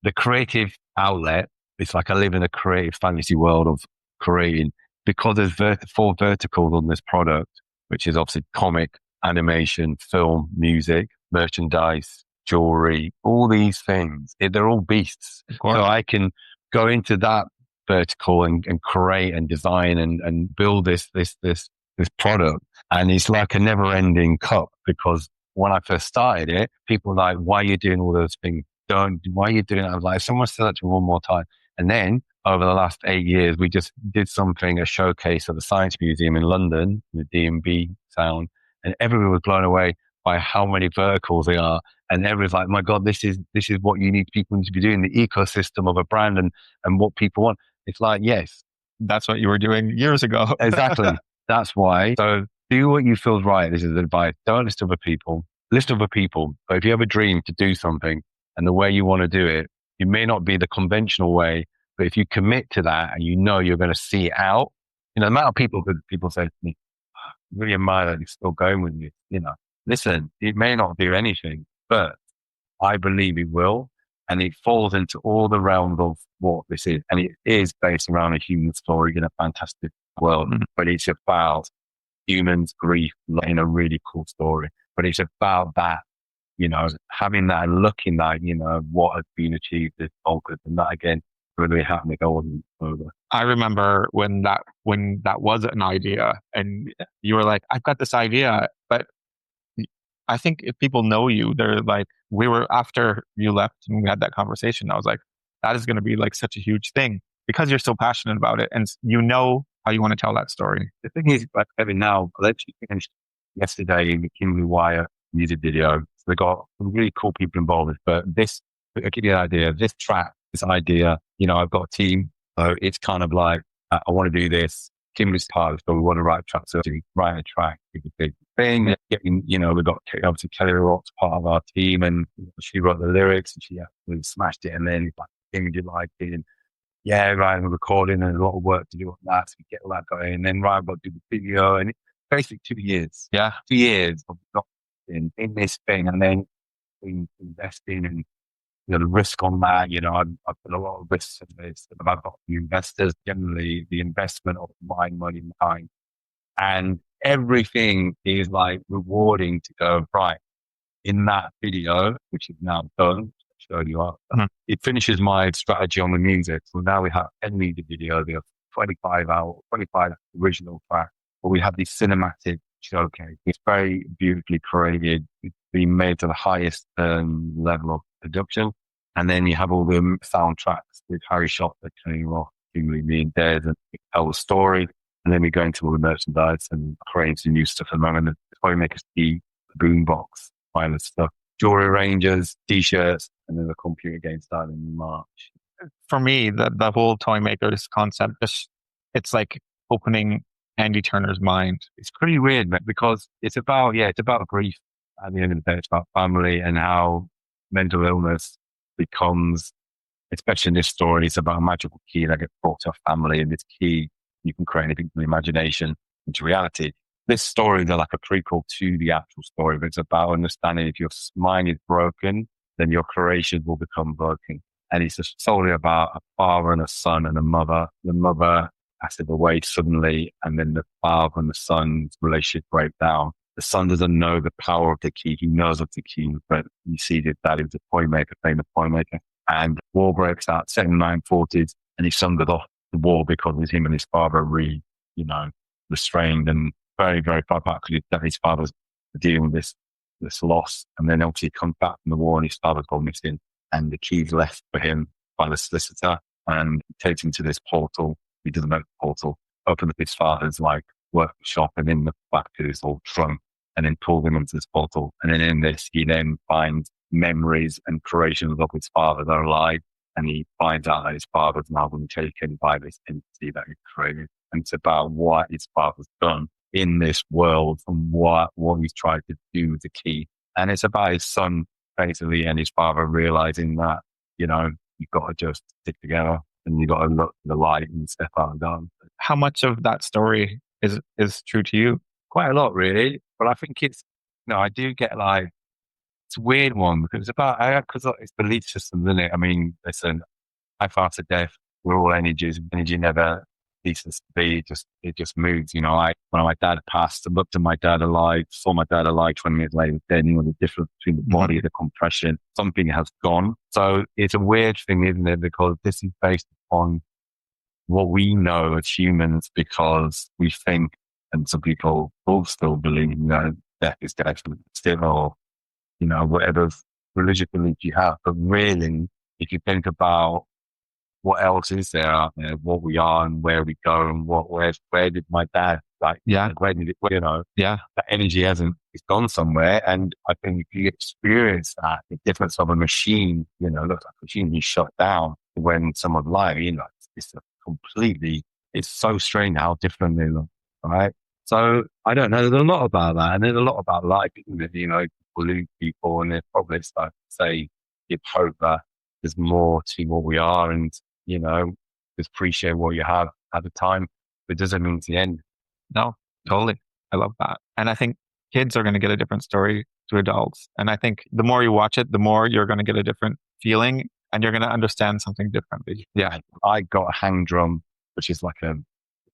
the creative outlet. It's like I live in a creative fantasy world of creating, because there's 4 verticals on this product, which is obviously comic, animation, film, music, merchandise, jewelry, all these things. They're all beasts. So I can go into that vertical and create and design and build this product. And it's like a never ending cup, because when I first started it, people were like, why are you doing all those things? Why are you doing it? I was like, someone said that to me one more time. And then over the last 8 years, we just did a showcase at the Science Museum in London, the D&B sound, and everyone was blown away by how many verticals they are. And everyone's like, my God, this is what people need to be doing, the ecosystem of a brand and what people want. It's like, yes. That's what you were doing years ago. Exactly. That's why. So do what you feel right. This is advice. Don't list other people. List other people. But if you have a dream to do something and the way you want to do it, it may not be the conventional way, but if you commit to that and you know you're going to see it out, the amount of people say to me, "I really admire that you're still going with you." Listen, it may not do anything, but I believe it will. And it falls into all the realms of what this is. And it is based around a human story in a fantastic world, but it's about humans' grief in a really cool story. But it's about that, having that and looking at, what has been achieved is focus. And that again, really happened to go on over. I remember when that was an idea and you were like, I've got this idea, but I think if people know you, they're like, after you left and we had that conversation, I was like, that is going to be like such a huge thing because you're so passionate about it and how you want to tell that story. The thing is, like Kevin, now, I actually finished yesterday in the Kimberly Wire music video. So they got some really cool people involved. But I'll give you an idea, this track, this idea, I've got a team. So it's kind of like, I want to do this. Kimberly's part of it, so we want to write a track. So to write a track is a big thing. We've got obviously Kelly Rock's part of our team and she wrote the lyrics and she absolutely smashed it. And then like, Kimberly did like it. And yeah, right, we're recording and a lot of work to do on that. So we get all that going. And then Ryan got to do the video and it's basically 2 years. Yeah. 2 years of in this thing and then investing and the risk on that, I've put a lot of risks in this. I've got the investors, generally the investment of my money and time. And everything is like rewarding to go, right, in that video, which is now done, show you after, it finishes my strategy on the music. So now we have 10 music videos, we have 25 original tracks, but we have this cinematic showcase. It's very beautifully created. It's been made to the highest level of production. And then you have all the soundtracks with Harry Shopper, Kenny Rock, me and Des, and we tell the story. And then we go into all the merchandise and create some new stuff at the moment. It's probably make us see the boombox, wireless stuff, jewelry ranges, t-shirts, and then the computer game starting in March. For me, the whole toy makers concept, it's like opening Andy Turner's mind. It's pretty weird, because it's about grief. At the end of the day, it's about family and how mental illness becomes, especially in this story, it's about a magical key that gets brought to a family, and this key, you can create anything from the imagination into reality. This story is like a prequel to the actual story, but it's about understanding if your mind is broken, then your creation will become broken. And it's just solely about a father and a son and a mother. The mother passes away suddenly, and then the father and the son's relationship break down. The son doesn't know the power of the key. He knows of the key, but you see that that is a toy maker, famous toy maker. And war breaks out, 1940s, and his son goes off the war because it's him and his father are restrained and very, very far apart because his father's dealing with this loss. And then obviously he comes back from the war and his father's gone missing, and the key's left for him by the solicitor and takes him to this portal. He doesn't know the portal, open up his father's workshop and in the back to this old trunk, and then pull him into this portal. And then in this, he then finds memories and creations of his father that are alive. And he finds out that his father's now been taken by this entity that he created. And it's about what his father's done in this world and what he's tried to do with the key. And it's about his son, basically, and his father realizing that, you've got to just stick together and you've got to look to the light and step out and down. How much of that story is true to you? Quite a lot, really. But I think it's, I do get it's a weird one because because it's belief system, isn't it? I mean, listen, life after death, we're all energies. Energy never ceases to be. It just moves. When my dad passed, I looked at my dad alive, saw my dad alive 20 minutes later, dead. The difference between the body, the compression, something has gone. So it's a weird thing, isn't it? Because this is based on what we know as humans, because we think, and some people will still believe, death is death, still, or whatever religious belief you have. But really, if you think about what else is there out there, what we are and where we go and where did my dad, like, Yeah. where did it, Yeah. that energy it's gone somewhere. And I think if you experience that, the difference of a machine, looks like a machine being shut down when someone's alive, it's a completely, it's so strange how different they look, right? So I don't know. There's a lot about that, and there's a lot about life, isn't it? Blue people, and they're probably start to say, give hope that there's more to what we are, and just appreciate what you have at the time. But it doesn't mean it's the end. No, totally. I love that. And I think kids are going to get a different story to adults. And I think the more you watch it, the more you're going to get a different feeling and you're going to understand something differently. Yeah. I got a hang drum, which is like a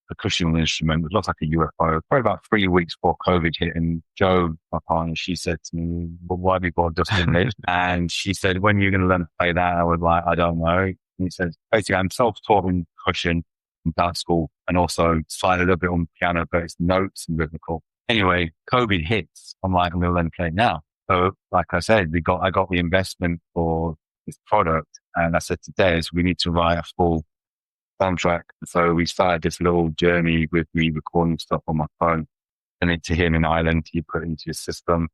percussion instrument. It looks like a UFO. Probably about 3 weeks before COVID hit. And Jo, my partner, she said to me, well, why have you got Dustin this? And she said, when are you going to learn to play that? I was like, I don't know. And he said, basically, I'm self-taught in percussion from that school and also slide a little bit on piano, but it's notes and rhythmical. Anyway, COVID hits. I'm like, I'm going to learn to play now. So like I said, I got the investment for this product. And I said to Des, we need to write a full soundtrack. So we started this little journey with me recording stuff on my phone, send it to him in Ireland. He put it into his system,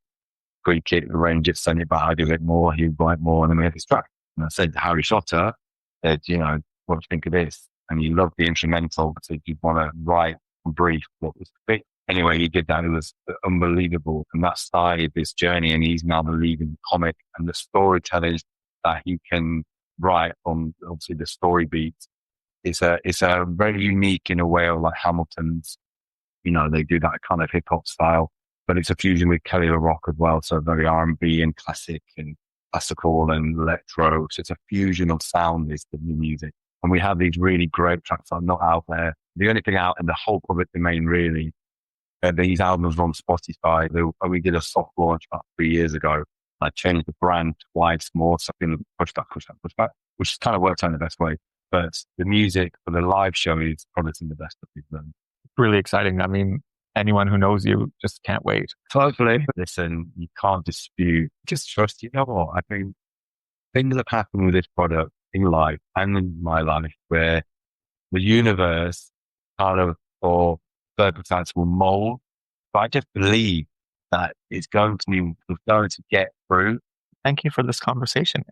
tweak it, arrange it, send it back. I do it more. He'd write more. And then we had this track. And I said to Harry Schotter, what do you think of this? And he loved the instrumental. So he'd want to write and brief what was the fit. Anyway, he did that. It was unbelievable. And that started this journey. And he's now the lead in the comic and the storytelling that he can write on, obviously, the story beats. It's a very unique in a way of like Hamilton's, they do that kind of hip hop style, but it's a fusion with Kelly LaRock as well. So very R&B and classic and classical and electro. So it's a fusion of sound is the new music. And we have these really great tracks that are not out there. The only thing out in the whole public domain really, these albums are on Spotify. We did a soft launch about 3 years ago. I changed the brand twice more. So I've been push back, which kind of worked out in the best way. But the music for the live show is probably some of the best that we've done. Really exciting. I mean, anyone who knows you just can't wait. Totally. Listen, you can't dispute. Just trust. You know what? I think things have happened with this product in life and in my life where the universe kind of or circumstance will mold. But I just believe that it's going to get through. Thank you for this conversation.